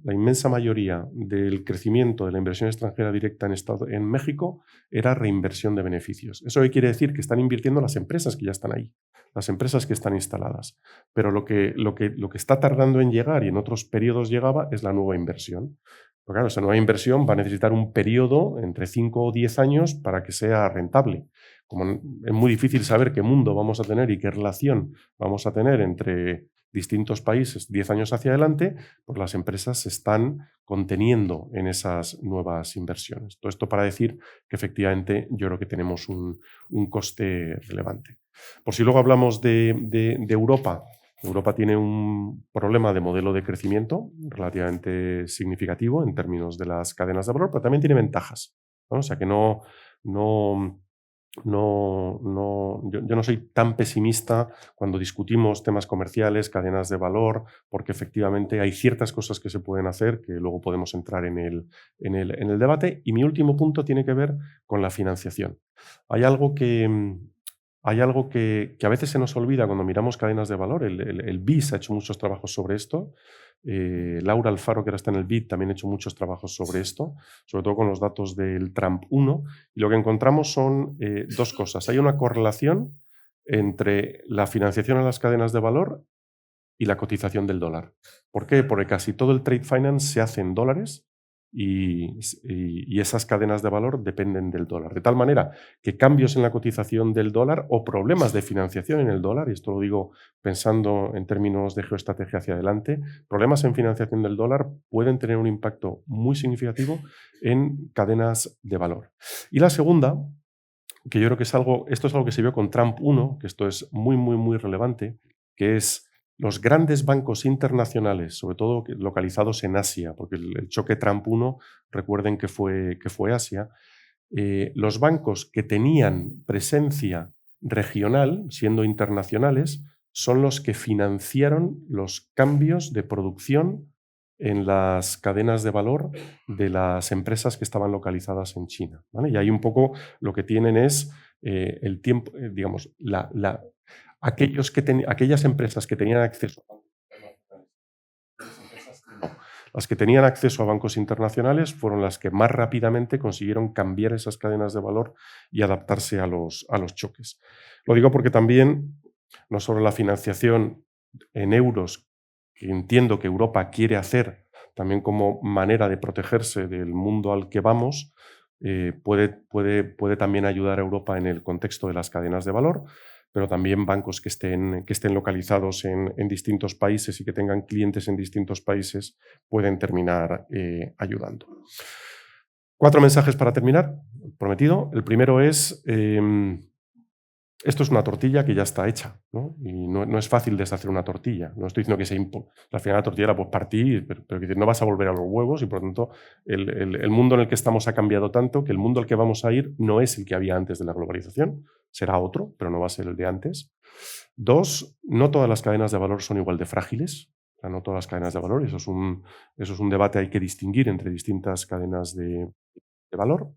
inmensa mayoría del crecimiento de la inversión extranjera directa en México era reinversión de beneficios. ¿Eso qué quiere decir? Que están invirtiendo las empresas que ya están ahí, las empresas que están instaladas. Pero lo que está tardando en llegar y en otros periodos llegaba es la nueva inversión. Pero claro, esa nueva inversión va a necesitar un periodo entre 5 o 10 años para que sea rentable. Como es muy difícil saber qué mundo vamos a tener y qué relación vamos a tener entre distintos países 10 años hacia adelante, pues las empresas se están conteniendo en esas nuevas inversiones. Todo esto para decir que efectivamente yo creo que tenemos un coste relevante. Por si luego hablamos de Europa, Europa tiene un problema de modelo de crecimiento relativamente significativo en términos de las cadenas de valor, pero también tiene ventajas, ¿no? O sea que yo no soy tan pesimista cuando discutimos temas comerciales, cadenas de valor, porque efectivamente hay ciertas cosas que se pueden hacer que luego podemos entrar en el debate. Y mi último punto tiene que ver con la financiación. Hay algo que a veces se nos olvida cuando miramos cadenas de valor. El BIS ha hecho muchos trabajos sobre esto. Laura Alfaro, que ahora está en el BID, también ha hecho muchos trabajos sobre esto, sobre todo con los datos del Trump 1. Y lo que encontramos son dos cosas. Hay una correlación entre la financiación a las cadenas de valor y la cotización del dólar. ¿Por qué? Porque casi todo el trade finance se hace en dólares y esas cadenas de valor dependen del dólar. De tal manera que cambios en la cotización del dólar o problemas de financiación en el dólar, y esto lo digo pensando en términos de geoestrategia hacia adelante, problemas en financiación del dólar pueden tener un impacto muy significativo en cadenas de valor. Y la segunda, que yo creo que esto es algo que se vio con Trump 1, que esto es muy, muy, muy relevante, que es los grandes bancos internacionales, sobre todo localizados en Asia, porque el choque Trump 1, recuerden que fue Asia, los bancos que tenían presencia regional, siendo internacionales, son los que financiaron los cambios de producción en las cadenas de valor de las empresas que estaban localizadas en China, ¿vale? Y ahí un poco lo que tienen es el tiempo, digamos, aquellas empresas que tenían acceso las que tenían acceso a bancos internacionales fueron las que más rápidamente consiguieron cambiar esas cadenas de valor y adaptarse a los choques. Lo digo porque también, no solo la financiación en euros, que entiendo que Europa quiere hacer también como manera de protegerse del mundo al que vamos, puede también ayudar a Europa en el contexto de las cadenas de valor, pero también bancos que estén localizados en distintos países y que tengan clientes en distintos países pueden terminar ayudando. 4 mensajes para terminar, prometido. El primero es, esto es una tortilla que ya está hecha, ¿no? Y no es fácil deshacer una tortilla. No estoy diciendo que sea al final la tortilla la puedes partir, pero no vas a volver a los huevos y por lo tanto el mundo en el que estamos ha cambiado tanto que el mundo al que vamos a ir no es el que había antes de la globalización, será otro, pero no va a ser el de antes. 2, no todas las cadenas de valor son igual de frágiles. No todas las cadenas de valor, eso es un debate, hay que distinguir entre distintas cadenas de valor.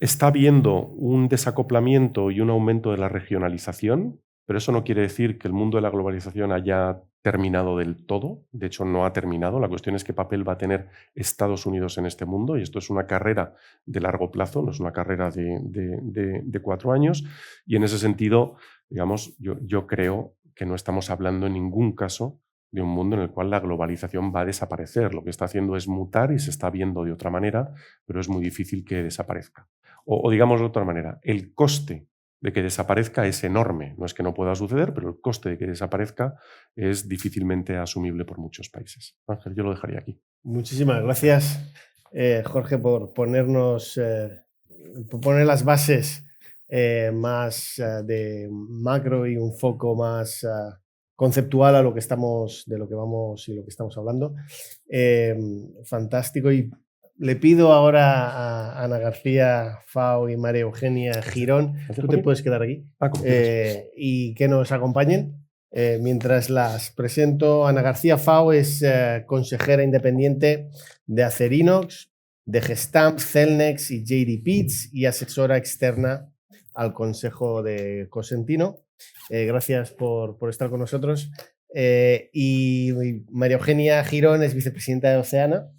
Está habiendo un desacoplamiento y un aumento de la regionalización, pero eso no quiere decir que el mundo de la globalización haya terminado del todo. De hecho, no ha terminado. La cuestión es qué papel va a tener Estados Unidos en este mundo, y esto es una carrera de largo plazo, no es una carrera de 4 años, y en ese sentido, digamos, yo creo que no estamos hablando en ningún caso de un mundo en el cual la globalización va a desaparecer. Lo que está haciendo es mutar y se está viendo de otra manera, pero es muy difícil que desaparezca. O digamos de otra manera, el coste de que desaparezca es enorme. No es que no pueda suceder, pero el coste de que desaparezca es difícilmente asumible por muchos países. Ángel, yo lo dejaría aquí. Muchísimas gracias, Jorge, por poner las bases más de macro y un foco más conceptual a lo que estamos hablando. Fantástico. Y le pido ahora a Ana García Fao y María Eugenia Girón, tú te puedes quedar aquí, y que nos acompañen mientras las presento. Ana García Fao es consejera independiente de Acerinox, de Gestamp, Celnex y JD Pitts, y asesora externa al Consejo de Cosentino. Gracias por estar con nosotros. Y María Eugenia Girón es vicepresidenta de Oceana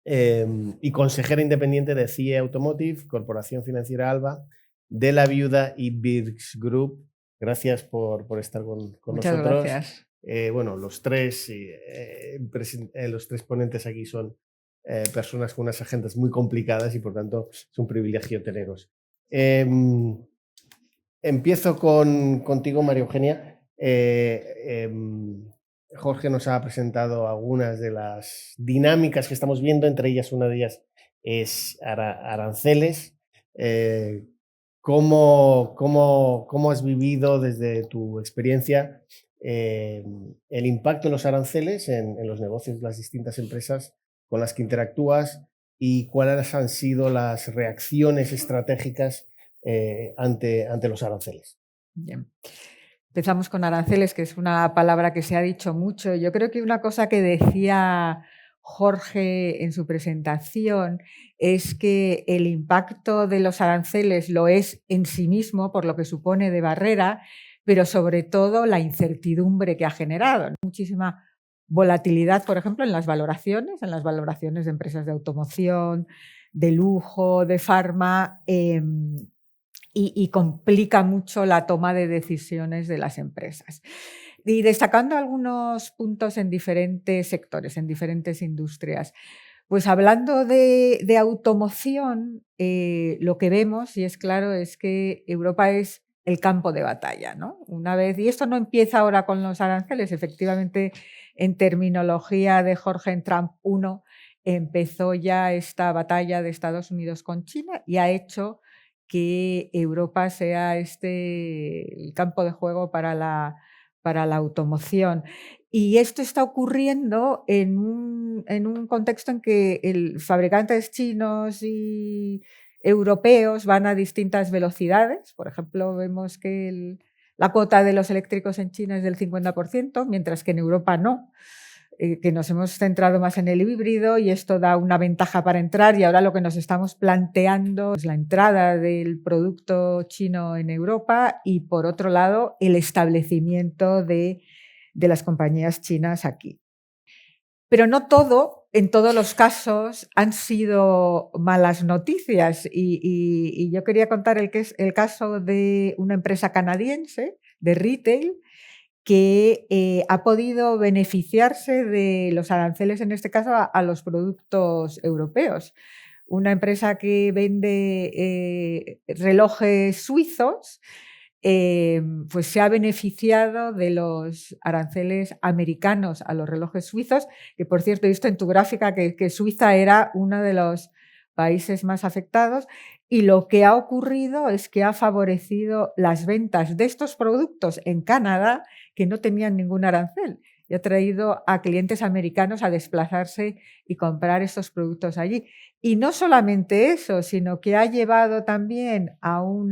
y consejera independiente de CIE Automotive, Corporación Financiera Alba, de La Viuda y Birks Group. Gracias por estar con Muchas nosotros. Gracias. Bueno, los tres ponentes aquí son personas con unas agendas muy complicadas y por tanto es un privilegio teneros. Empiezo contigo, María Eugenia. Jorge nos ha presentado algunas de las dinámicas que estamos viendo, entre ellas una de ellas es aranceles. ¿Cómo has vivido desde tu experiencia el impacto de los aranceles en los negocios de las distintas empresas con las que interactúas y cuáles han sido las reacciones estratégicas ante los aranceles? Bien. Empezamos con aranceles, que es una palabra que se ha dicho mucho. Yo creo que una cosa que decía Jorge en su presentación es que el impacto de los aranceles lo es en sí mismo por lo que supone de barrera, pero sobre todo la incertidumbre que ha generado. Muchísima volatilidad, por ejemplo, en las valoraciones de empresas de automoción, de lujo, de farma, y complica mucho la toma de decisiones de las empresas. Y destacando algunos puntos en diferentes sectores, en diferentes industrias. Pues hablando de automoción, lo que vemos, y es claro, es que Europa es el campo de batalla, ¿no? Una vez, y esto no empieza ahora con los aranceles, efectivamente, en terminología de Jorge en Trump 1, empezó ya esta batalla de Estados Unidos con China y ha hecho que Europa sea el campo de juego para la automoción. Y esto está ocurriendo en un contexto en que fabricantes chinos y europeos van a distintas velocidades. Por ejemplo, vemos que la cuota de los eléctricos en China es del 50%, mientras que en Europa no. Que nos hemos centrado más en el híbrido y esto da una ventaja para entrar, y ahora lo que nos estamos planteando es la entrada del producto chino en Europa y, por otro lado, el establecimiento de las compañías chinas aquí. Pero no todo, en todos los casos, han sido malas noticias, y yo quería contar el caso de una empresa canadiense de retail que ha podido beneficiarse de los aranceles, en este caso, a los productos europeos. Una empresa que vende relojes suizos pues se ha beneficiado de los aranceles americanos a los relojes suizos, que por cierto he visto en tu gráfica que Suiza era uno de los países más afectados, y lo que ha ocurrido es que ha favorecido las ventas de estos productos en Canadá que no tenían ningún arancel, y ha traído a clientes americanos a desplazarse y comprar estos productos allí. Y no solamente eso, sino que ha llevado también a un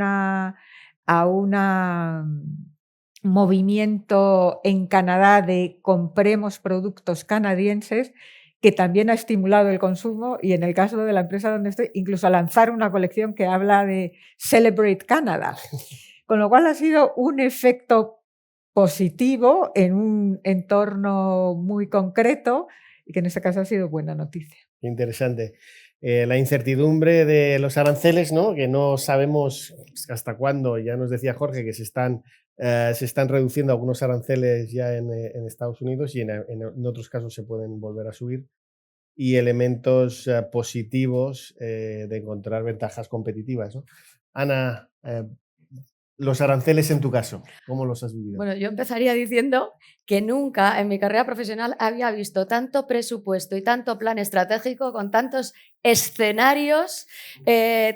movimiento en Canadá de compremos productos canadienses, que también ha estimulado el consumo, y en el caso de la empresa donde estoy, incluso a lanzar una colección que habla de Celebrate Canada. Con lo cual ha sido un efecto positivo en un entorno muy concreto y que en este caso ha sido buena noticia. Interesante. La incertidumbre de los aranceles, ¿no? Que no sabemos hasta cuándo. Ya nos decía Jorge que se están reduciendo algunos aranceles ya en Estados Unidos, y en otros casos se pueden volver a subir. Y elementos positivos de encontrar ventajas competitivas, ¿no? Ana, los aranceles en tu caso, ¿cómo los has vivido? Bueno, yo empezaría diciendo que nunca en mi carrera profesional había visto tanto presupuesto y tanto plan estratégico con tantos escenarios,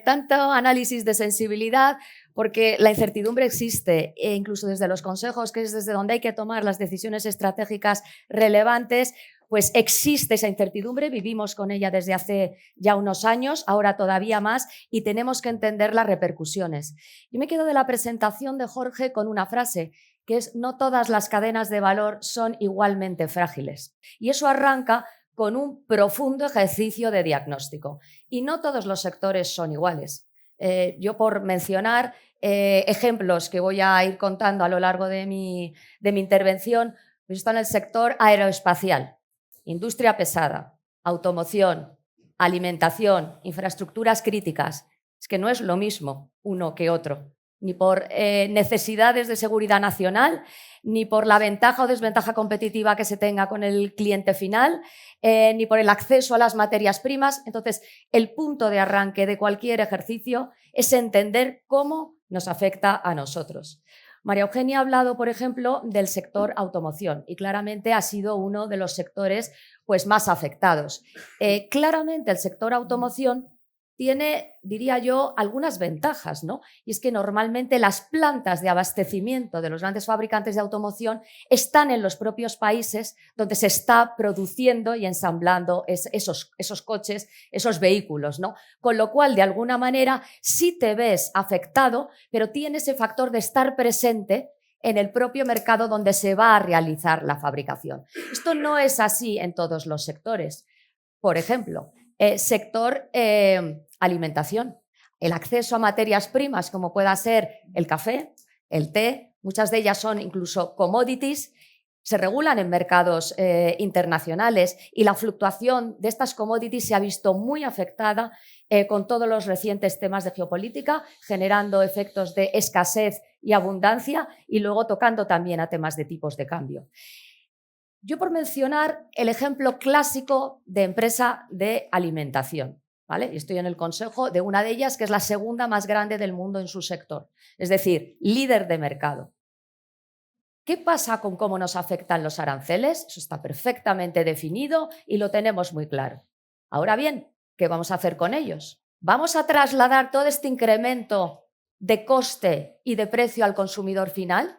tanto análisis de sensibilidad, porque la incertidumbre existe, e incluso desde los consejos, que es desde donde hay que tomar las decisiones estratégicas relevantes, pues existe esa incertidumbre, vivimos con ella desde hace ya unos años, ahora todavía más, y tenemos que entender las repercusiones. Yo me quedo de la presentación de Jorge con una frase, que es: no todas las cadenas de valor son igualmente frágiles. Y eso arranca con un profundo ejercicio de diagnóstico. Y no todos los sectores son iguales. Yo, por mencionar ejemplos que voy a ir contando a lo largo de mi intervención, pues está en el sector aeroespacial, industria pesada, automoción, alimentación, infraestructuras críticas. Es que no es lo mismo uno que otro, ni por necesidades de seguridad nacional, ni por la ventaja o desventaja competitiva que se tenga con el cliente final, ni por el acceso a las materias primas. Entonces, el punto de arranque de cualquier ejercicio es entender cómo nos afecta a nosotros. María Eugenia ha hablado, por ejemplo, del sector automoción, y claramente ha sido uno de los sectores pues, más afectados. Claramente el sector automoción tiene, diría yo, algunas ventajas, ¿no? Y es que normalmente las plantas de abastecimiento de los grandes fabricantes de automoción están en los propios países donde se está produciendo y ensamblando esos coches, esos vehículos, ¿no? Con lo cual, de alguna manera, sí te ves afectado, pero tiene ese factor de estar presente en el propio mercado donde se va a realizar la fabricación. Esto no es así en todos los sectores. Por ejemplo, sector alimentación, el acceso a materias primas como pueda ser el café, el té, muchas de ellas son incluso commodities, se regulan en mercados internacionales, y la fluctuación de estas commodities se ha visto muy afectada con todos los recientes temas de geopolítica, generando efectos de escasez y abundancia, y luego tocando también a temas de tipos de cambio. Yo, por mencionar el ejemplo clásico de empresa de alimentación, ¿vale? Y estoy en el consejo de una de ellas, que es la segunda más grande del mundo en su sector, es decir, líder de mercado. ¿Qué pasa con cómo nos afectan los aranceles? Eso está perfectamente definido y lo tenemos muy claro. Ahora bien, ¿qué vamos a hacer con ellos? ¿Vamos a trasladar todo este incremento de coste y de precio al consumidor final?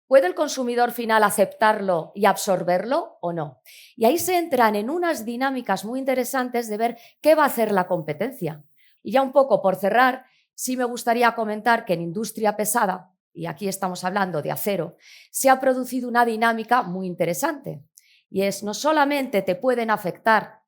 ¿Puede el consumidor final aceptarlo y absorberlo o no? Y ahí se entran en unas dinámicas muy interesantes de ver qué va a hacer la competencia. Y ya un poco por cerrar, sí me gustaría comentar que en industria pesada, y aquí estamos hablando de acero, se ha producido una dinámica muy interesante. Y es, no solamente te pueden afectar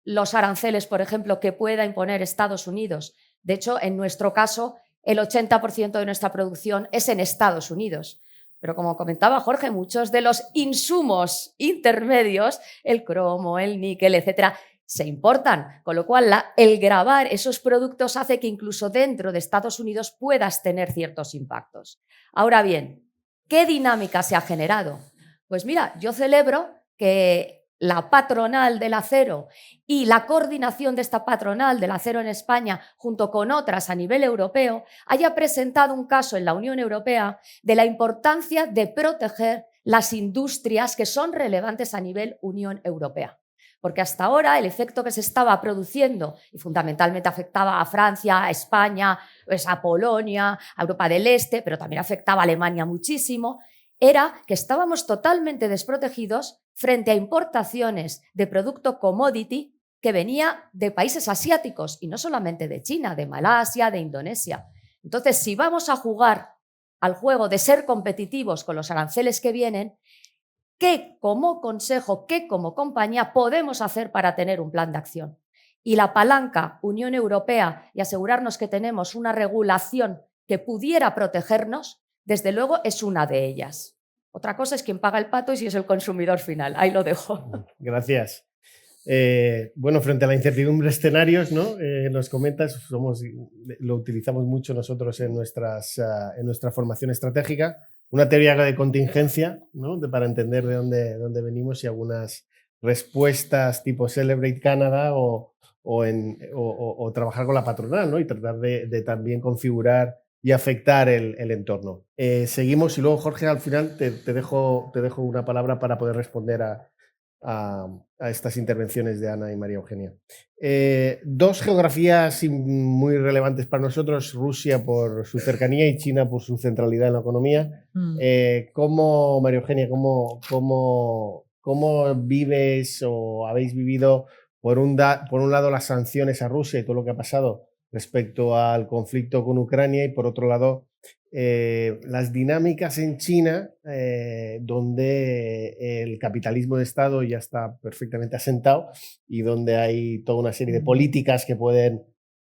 los aranceles, por ejemplo, que pueda imponer Estados Unidos. De hecho, en nuestro caso, el 80% de nuestra producción es en Estados Unidos. Pero como comentaba Jorge, muchos de los insumos intermedios, el cromo, el níquel, etcétera, se importan, con lo cual el gravar esos productos hace que incluso dentro de Estados Unidos puedas tener ciertos impactos. Ahora bien, ¿qué dinámica se ha generado? Pues mira, yo celebro que la patronal del acero y la coordinación de esta patronal del acero en España junto con otras a nivel europeo, haya presentado un caso en la Unión Europea de la importancia de proteger las industrias que son relevantes a nivel Unión Europea. Porque hasta ahora el efecto que se estaba produciendo, y fundamentalmente afectaba a Francia, a España, pues a Polonia, a Europa del Este, pero también afectaba a Alemania muchísimo, era que estábamos totalmente desprotegidos frente a importaciones de producto commodity que venía de países asiáticos, y no solamente de China, de Malasia, de Indonesia. Entonces, si vamos a jugar al juego de ser competitivos con los aranceles que vienen, ¿qué como consejo, qué como compañía podemos hacer para tener un plan de acción? Y la palanca Unión Europea y asegurarnos que tenemos una regulación que pudiera protegernos, desde luego es una de ellas. Otra cosa es quién paga el pato y si es el consumidor final. Ahí lo dejo. Gracias. Bueno, frente a la incertidumbre de escenarios, ¿no? Nos comentas, lo utilizamos mucho nosotros en nuestra formación estratégica, una teoría de contingencia, ¿no? Para entender de dónde venimos y algunas respuestas tipo Celebrate Canada o trabajar con la patronal, ¿no? Y tratar de también configurar y afectar el entorno. Seguimos y luego, Jorge, al final te dejo una palabra para poder responder a estas intervenciones de Ana y María Eugenia. Dos geografías muy relevantes para nosotros, Rusia por su cercanía y China por su centralidad en la economía. ¿Cómo, María Eugenia, cómo vives o habéis vivido, por un lado, las sanciones a Rusia y todo lo que ha pasado respecto al conflicto con Ucrania, y por otro lado, las dinámicas en China, donde el capitalismo de Estado ya está perfectamente asentado y donde hay toda una serie de políticas que pueden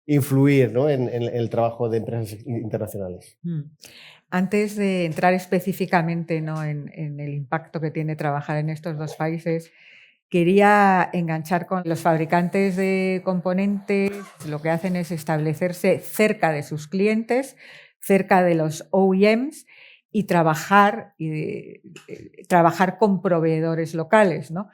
influir, ¿no? en el trabajo de empresas internacionales? Antes de entrar específicamente, ¿no? en el impacto que tiene trabajar en estos dos países, quería enganchar con los fabricantes de componentes. Lo que hacen es establecerse cerca de sus clientes, cerca de los OEMs, y trabajar con proveedores locales, ¿no?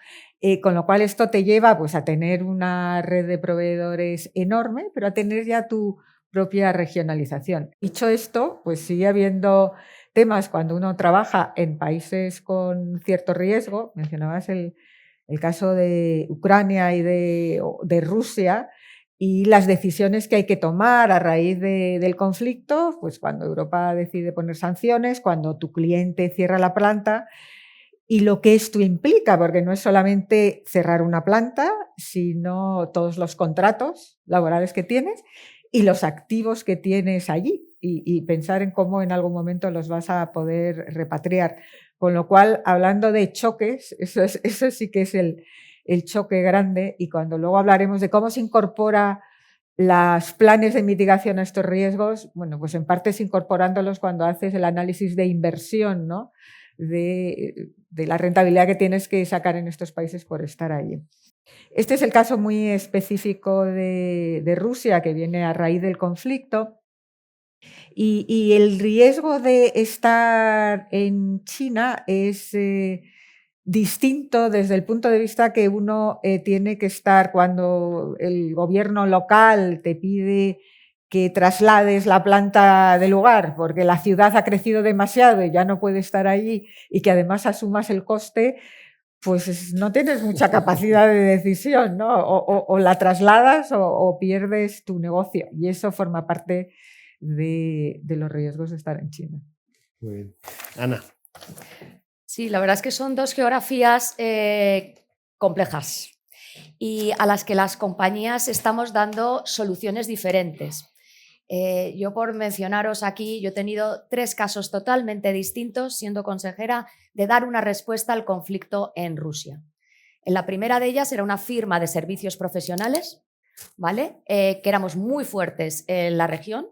Con lo cual esto te lleva, pues, a tener una red de proveedores enorme, pero a tener ya tu propia regionalización. Dicho esto, pues sigue habiendo temas cuando uno trabaja en países con cierto riesgo. Mencionabas el caso de Ucrania y de Rusia, y las decisiones que hay que tomar a raíz del conflicto, pues cuando Europa decide poner sanciones, cuando tu cliente cierra la planta, y lo que esto implica, porque no es solamente cerrar una planta, sino todos los contratos laborales que tienes y los activos que tienes allí, y pensar en cómo en algún momento los vas a poder repatriar. Con lo cual, hablando de choques, eso sí que es el choque grande, y cuando luego hablaremos de cómo se incorpora los planes de mitigación a estos riesgos, bueno, pues en parte es incorporándolos cuando haces el análisis de inversión, ¿no? de la rentabilidad que tienes que sacar en estos países por estar allí. Este es el caso muy específico de Rusia, que viene a raíz del conflicto. Y el riesgo de estar en China es distinto desde el punto de vista que uno tiene que estar cuando el gobierno local te pide que traslades la planta del lugar porque la ciudad ha crecido demasiado y ya no puede estar allí, y que además asumas el coste. Pues no tienes mucha capacidad de decisión, ¿no? O la trasladas o pierdes tu negocio, y eso forma parte de los riesgos de estar en China. Muy bien. Ana. Sí, la verdad es que son dos geografías complejas y a las que las compañías estamos dando soluciones diferentes. Yo, por mencionaros aquí, yo he tenido 3 casos totalmente distintos siendo consejera de dar una respuesta al conflicto en Rusia. En la primera de ellas era una firma de servicios profesionales, ¿vale? Que éramos muy fuertes en la región,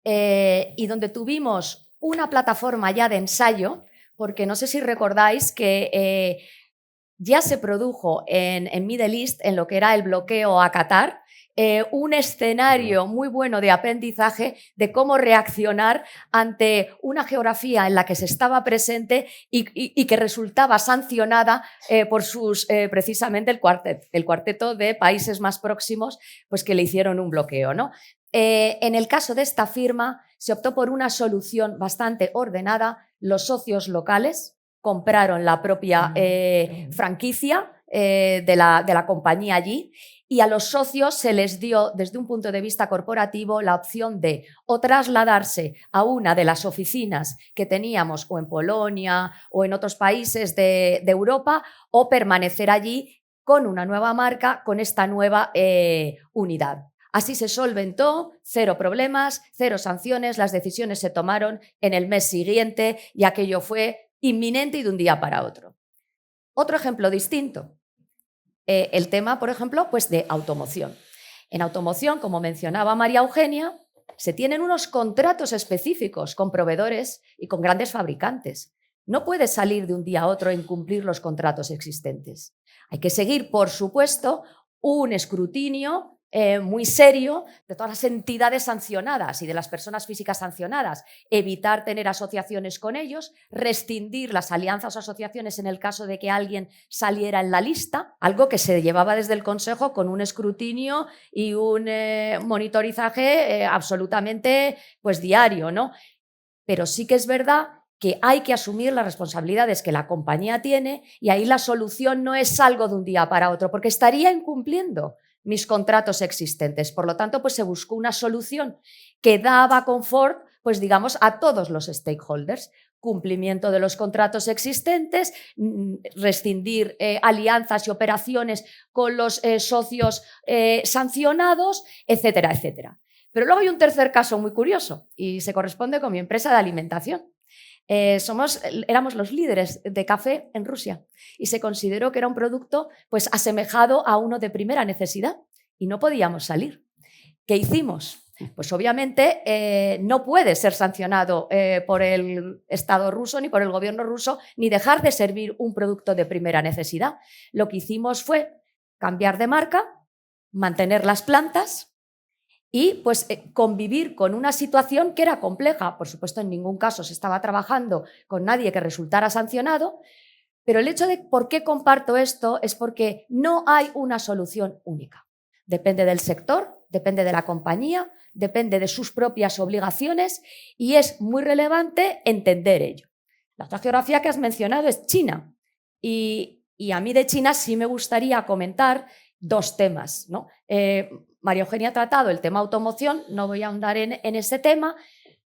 y donde tuvimos una plataforma ya de ensayo, porque no sé si recordáis que ya se produjo en Middle East, en lo que era el bloqueo a Qatar, un escenario muy bueno de aprendizaje de cómo reaccionar ante una geografía en la que se estaba presente y que resultaba sancionada por precisamente el cuarteto de países más próximos, pues que le hicieron un bloqueo, ¿no? En el caso de esta firma se optó por una solución bastante ordenada. Los socios locales compraron la propia franquicia de la compañía allí, y a los socios se les dio, desde un punto de vista corporativo, la opción de o trasladarse a una de las oficinas que teníamos o en Polonia o en otros países de Europa, o permanecer allí con una nueva marca, con esta nueva unidad. Así se solventó, 0 problemas, 0 sanciones, las decisiones se tomaron en el mes siguiente y aquello fue inminente y de un día para otro. Otro ejemplo distinto, el tema, por ejemplo, pues de automoción. En automoción, como mencionaba María Eugenia, se tienen unos contratos específicos con proveedores y con grandes fabricantes. No puedes salir de un día a otro e incumplir los contratos existentes. Hay que seguir, por supuesto, un escrutinio muy serio de todas las entidades sancionadas y de las personas físicas sancionadas, evitar tener asociaciones con ellos, rescindir las alianzas o asociaciones en el caso de que alguien saliera en la lista, algo que se llevaba desde el Consejo con un escrutinio y un monitorizaje absolutamente pues, diario, ¿no? Pero sí que es verdad que hay que asumir las responsabilidades que la compañía tiene, y ahí la solución no es algo de un día para otro, porque estaría incumpliendo mis contratos existentes. Por lo tanto, pues se buscó una solución que daba confort, pues digamos, a todos los stakeholders. Cumplimiento de los contratos existentes, rescindir alianzas y operaciones con los socios sancionados, etcétera, etcétera. Pero luego hay un tercer caso muy curioso y se corresponde con mi empresa de alimentación. Éramos los líderes de café en Rusia y se consideró que era un producto pues, asemejado a uno de primera necesidad y no podíamos salir. ¿Qué hicimos? Pues obviamente no puede ser sancionado por el Estado ruso ni por el gobierno ruso ni dejar de servir un producto de primera necesidad. Lo que hicimos fue cambiar de marca, mantener las plantas y pues convivir con una situación que era compleja. Por supuesto, en ningún caso se estaba trabajando con nadie que resultara sancionado, pero el hecho de por qué comparto esto es porque no hay una solución única. Depende del sector, depende de la compañía, depende de sus propias obligaciones y es muy relevante entender ello. La otra geografía que has mencionado es China y a mí de China sí me gustaría comentar 2 temas, ¿no? María Eugenia ha tratado el tema automoción, no voy a ahondar en ese tema,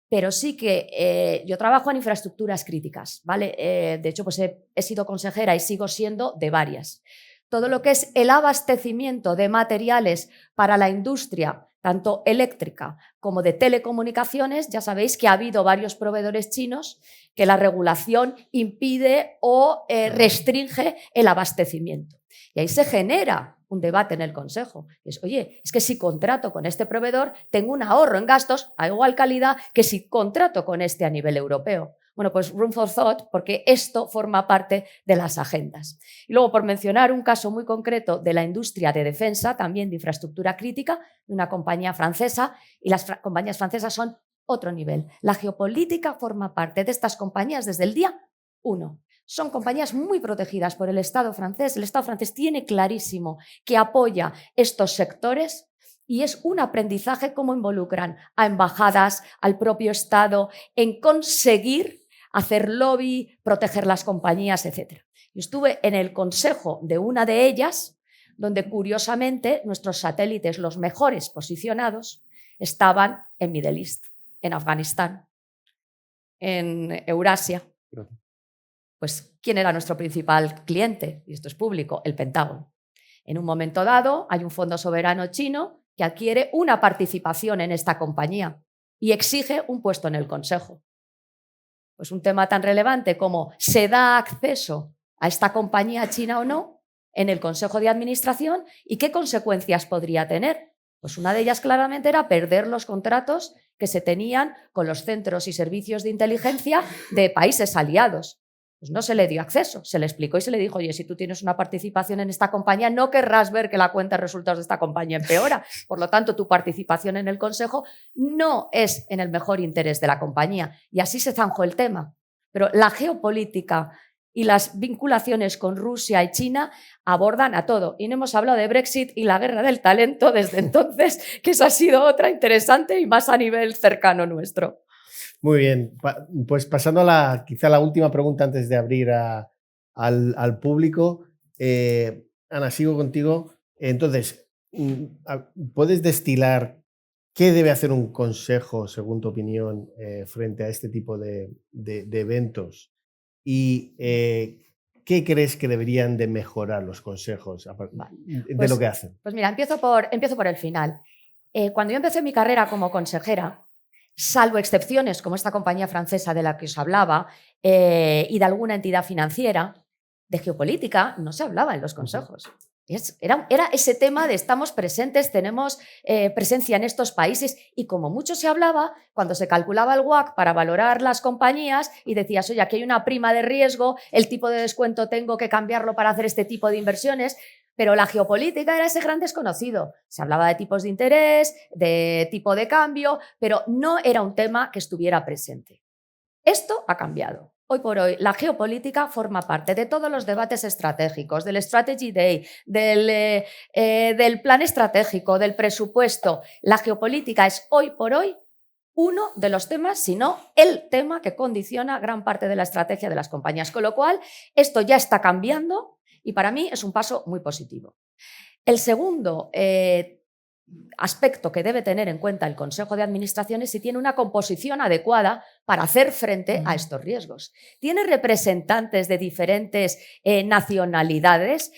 pero sí que yo trabajo en infraestructuras críticas, ¿vale? De hecho, pues he sido consejera y sigo siendo de varias. Todo lo que es el abastecimiento de materiales para la industria, tanto eléctrica como de telecomunicaciones, ya sabéis que ha habido varios proveedores chinos que la regulación impide o restringe el abastecimiento. Y ahí se genera un debate en el Consejo. Es, oye, es que si contrato con este proveedor tengo un ahorro en gastos a igual calidad que si contrato con este a nivel europeo. Bueno, pues room for thought, porque esto forma parte de las agendas. Y luego, por mencionar un caso muy concreto de la industria de defensa, también de infraestructura crítica, de una compañía francesa, y las compañías francesas son otro nivel. La geopolítica forma parte de estas compañías desde el día 1. Son compañías muy protegidas por el Estado francés. El Estado francés tiene clarísimo que apoya estos sectores y es un aprendizaje cómo involucran a embajadas, al propio Estado, en conseguir hacer lobby, proteger las compañías, etc. Yo estuve en el consejo de una de ellas, donde curiosamente nuestros satélites, los mejores posicionados, estaban en Middle East, en Afganistán, en Eurasia. Pues, ¿quién era nuestro principal cliente? Y esto es público, el Pentágono. En un momento dado hay un fondo soberano chino que adquiere una participación en esta compañía y exige un puesto en el Consejo. Pues un tema tan relevante como ¿se da acceso a esta compañía china o no en el Consejo de Administración y qué consecuencias podría tener? Pues una de ellas claramente era perder los contratos que se tenían con los centros y servicios de inteligencia de países aliados. Pues no se le dio acceso, se le explicó y se le dijo, oye, si tú tienes una participación en esta compañía, no querrás ver que la cuenta de resultados de esta compañía empeora. Por lo tanto, tu participación en el consejo no es en el mejor interés de la compañía. Y así se zanjó el tema. Pero la geopolítica y las vinculaciones con Rusia y China abordan a todo. Y no hemos hablado de Brexit y la guerra del talento desde entonces, que esa ha sido otra interesante y más a nivel cercano nuestro. Muy bien, pues pasando a quizá la última pregunta antes de abrir al público. Ana, sigo contigo. Entonces, ¿puedes destilar qué debe hacer un consejo, según tu opinión, frente a este tipo de eventos? ¿Y qué crees que deberían de mejorar los consejos de lo que hacen? Pues mira, empiezo por el final. Cuando yo empecé mi carrera como consejera, salvo excepciones como esta compañía francesa de la que os hablaba y de alguna entidad financiera, de geopolítica no se hablaba en los consejos. Era ese tema de estamos presentes, tenemos presencia en estos países y como mucho se hablaba cuando se calculaba el WACC para valorar las compañías y decías, oye, aquí hay una prima de riesgo, el tipo de descuento tengo que cambiarlo para hacer este tipo de inversiones. Pero la geopolítica era ese gran desconocido. Se hablaba de tipos de interés, de tipo de cambio, pero no era un tema que estuviera presente. Esto ha cambiado. Hoy por hoy la geopolítica forma parte de todos los debates estratégicos, del Strategy Day, del plan estratégico, del presupuesto. La geopolítica es hoy por hoy uno de los temas, si no el tema que condiciona gran parte de la estrategia de las compañías. Con lo cual, esto ya está cambiando. Y para mí es un paso muy positivo. El segundo aspecto que debe tener en cuenta el Consejo de Administración es si tiene una composición adecuada para hacer frente a estos riesgos. Tiene representantes de diferentes nacionalidades,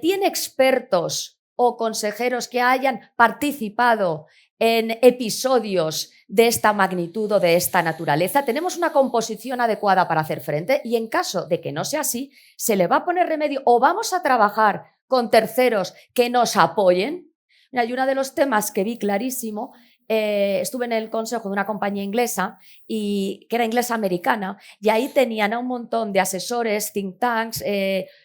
tiene expertos o consejeros que hayan participado en episodios de esta magnitud o de esta naturaleza. Tenemos una composición adecuada para hacer frente y en caso de que no sea así, se le va a poner remedio o vamos a trabajar con terceros que nos apoyen. Mira, y uno de los temas que vi clarísimo, estuve en el consejo de una compañía inglesa que era inglesa-americana y ahí tenían a un montón de asesores, think tanks,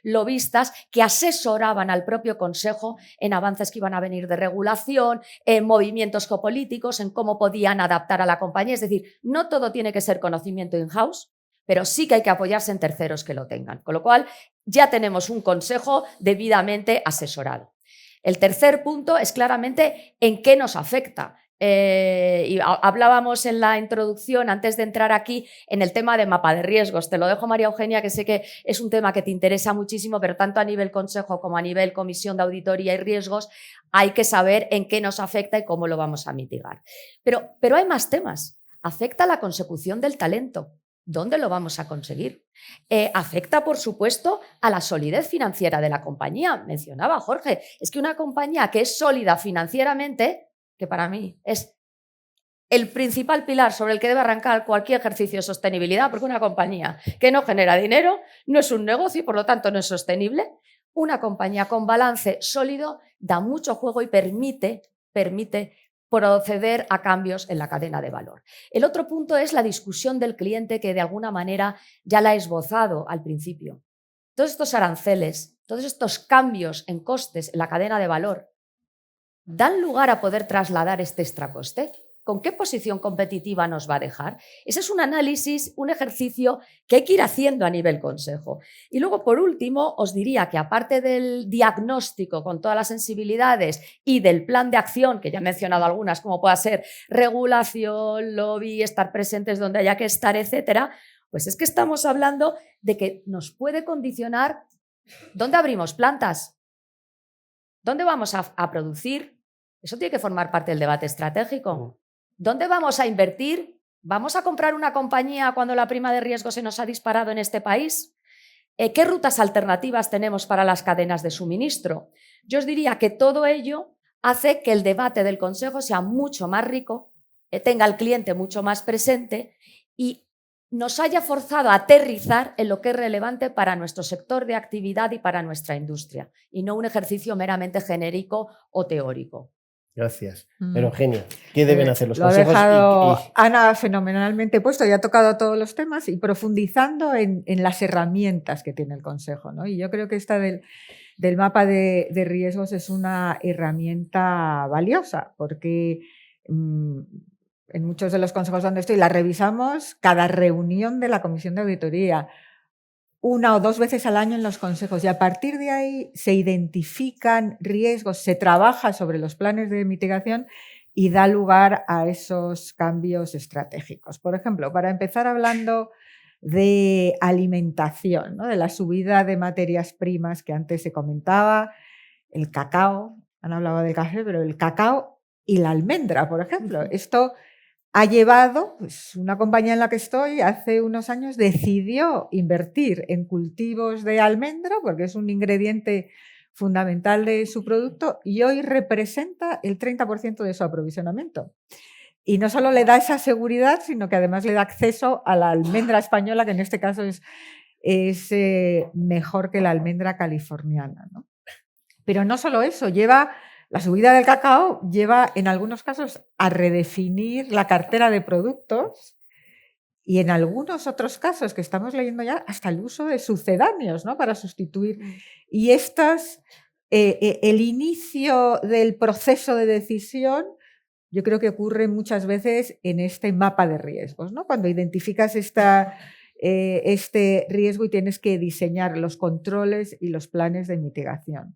lobistas que asesoraban al propio consejo en avances que iban a venir de regulación, en movimientos geopolíticos, en cómo podían adaptar a la compañía. Es decir, no todo tiene que ser conocimiento in-house, pero sí que hay que apoyarse en terceros que lo tengan. Con lo cual, ya tenemos un consejo debidamente asesorado. El tercer punto es claramente en qué nos afecta. Y hablábamos en la introducción, antes de entrar aquí, en el tema de mapa de riesgos. Te lo dejo, María Eugenia, que sé que es un tema que te interesa muchísimo, pero tanto a nivel consejo como a nivel comisión de auditoría y riesgos hay que saber en qué nos afecta y cómo lo vamos a mitigar. Pero hay más temas. Afecta la consecución del talento. ¿Dónde lo vamos a conseguir? Afecta, por supuesto, a la solidez financiera de la compañía. Mencionaba Jorge, es que una compañía que es sólida financieramente, que para mí es el principal pilar sobre el que debe arrancar cualquier ejercicio de sostenibilidad, porque una compañía que no genera dinero no es un negocio y por lo tanto no es sostenible. Una compañía con balance sólido da mucho juego y permite proceder a cambios en la cadena de valor. El otro punto es la discusión del cliente, que de alguna manera ya la he esbozado al principio. Todos estos aranceles, todos estos cambios en costes en la cadena de valor, ¿dan lugar a poder trasladar este extracoste? ¿Con qué posición competitiva nos va a dejar? Ese es un análisis, un ejercicio que hay que ir haciendo a nivel consejo. Y luego, por último, os diría que aparte del diagnóstico con todas las sensibilidades y del plan de acción, que ya he mencionado algunas, como pueda ser regulación, lobby, estar presentes donde haya que estar, etcétera, pues es que estamos hablando de que nos puede condicionar dónde abrimos plantas, dónde vamos a producir. Eso tiene que formar parte del debate estratégico. ¿Dónde vamos a invertir? ¿Vamos a comprar una compañía cuando la prima de riesgo se nos ha disparado en este país? ¿Qué rutas alternativas tenemos para las cadenas de suministro? Yo os diría que todo ello hace que el debate del consejo sea mucho más rico, tenga al cliente mucho más presente y nos haya forzado a aterrizar en lo que es relevante para nuestro sector de actividad y para nuestra industria, y no un ejercicio meramente genérico o teórico. Gracias. Pero Eugenia, ¿qué deben hacer los Lo ha consejos? dejado Ana fenomenalmente puesto, ya ha tocado todos los temas y profundizando en las herramientas que tiene el Consejo, ¿no? Y yo creo que esta del mapa de riesgos es una herramienta valiosa porque en muchos de los consejos donde estoy la revisamos cada reunión de la Comisión de Auditoría, 1 o 2 veces al año en los consejos, y a partir de ahí se identifican riesgos, se trabaja sobre los planes de mitigación y da lugar a esos cambios estratégicos. Por ejemplo, para empezar hablando de alimentación, ¿no? De la subida de materias primas que antes se comentaba, el cacao, han hablado del café, pero el cacao y la almendra, por ejemplo. Esto ha llevado, pues una compañía en la que estoy hace unos años decidió invertir en cultivos de almendra porque es un ingrediente fundamental de su producto y hoy representa el 30% de su aprovisionamiento. Y no solo le da esa seguridad, sino que además le da acceso a la almendra española, que en este caso es mejor que la almendra californiana, ¿no? Pero no solo eso, la subida del cacao lleva en algunos casos a redefinir la cartera de productos y en algunos otros casos que estamos leyendo ya hasta el uso de sucedáneos, ¿no? Para sustituir. Y el inicio del proceso de decisión yo creo que ocurre muchas veces en este mapa de riesgos, ¿no? Cuando identificas este riesgo y tienes que diseñar los controles y los planes de mitigación.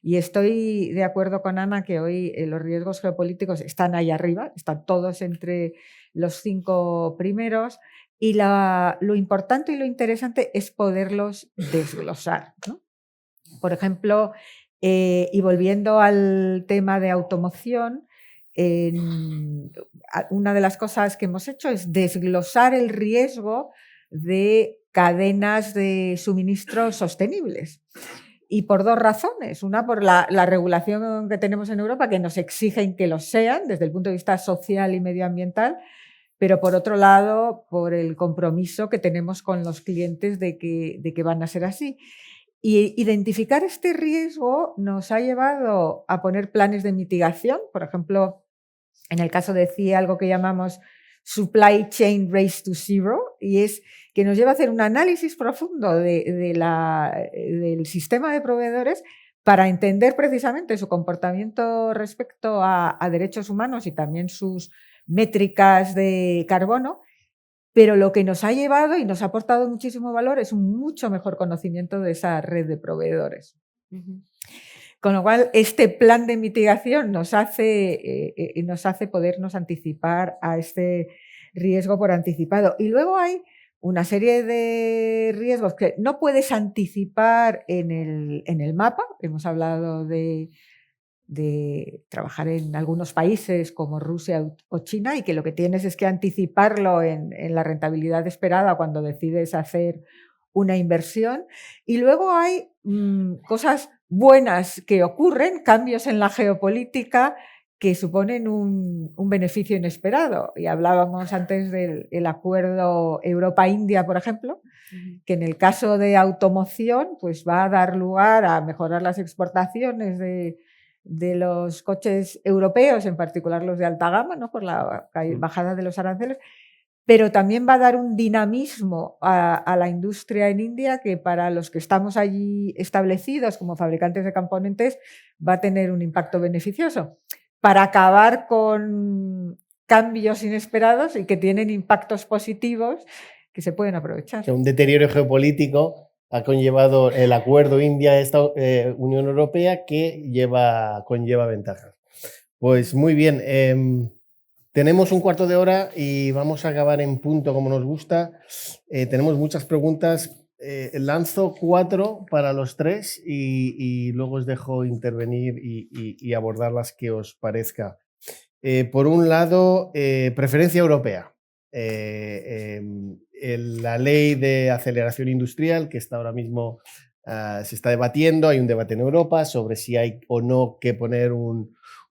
Y estoy de acuerdo con Ana que hoy los riesgos geopolíticos están ahí arriba, están todos entre los 5 primeros y lo importante y lo interesante es poderlos desglosar, ¿no? Por ejemplo, y volviendo al tema de automoción, una de las cosas que hemos hecho es desglosar el riesgo de cadenas de suministro sostenibles. Y por 2 razones. Una, por la regulación que tenemos en Europa, que nos exigen que lo sean desde el punto de vista social y medioambiental, pero por otro lado, por el compromiso que tenemos con los clientes de que van a ser así. Y identificar este riesgo nos ha llevado a poner planes de mitigación. Por ejemplo, en el caso de CIE, algo que llamamos Supply Chain Race to Zero, y es que nos lleva a hacer un análisis profundo del sistema de proveedores para entender precisamente su comportamiento respecto a derechos humanos y también sus métricas de carbono, pero lo que nos ha llevado y nos ha aportado muchísimo valor es un mucho mejor conocimiento de esa red de proveedores. Con lo cual, este plan de mitigación nos hace podernos anticipar a este riesgo por anticipado. Y luego hay una serie de riesgos que no puedes anticipar en el mapa. Hemos hablado de trabajar en algunos países como Rusia o China y que lo que tienes es que anticiparlo en la rentabilidad esperada cuando decides hacer una inversión. Y luego hay cosas buenas que ocurren, cambios en la geopolítica que suponen un beneficio inesperado. Y hablábamos antes del acuerdo Europa-India, por ejemplo, que en el caso de automoción pues va a dar lugar a mejorar las exportaciones de los coches europeos, en particular los de alta gama, ¿no? Por la bajada de los aranceles, pero también va a dar un dinamismo a la industria en India que para los que estamos allí establecidos como fabricantes de componentes va a tener un impacto beneficioso para acabar con cambios inesperados y que tienen impactos positivos que se pueden aprovechar. Un deterioro geopolítico ha conllevado el acuerdo India-Unión Europea que conlleva ventajas. Pues muy bien. Tenemos un cuarto de hora y vamos a acabar en punto como nos gusta. Tenemos muchas preguntas. Lanzo 4 para los 3 y luego os dejo intervenir y abordar las que os parezca. Por un lado, preferencia europea. La ley de aceleración industrial que está ahora mismo se está debatiendo. Hay un debate en Europa sobre si hay o no que poner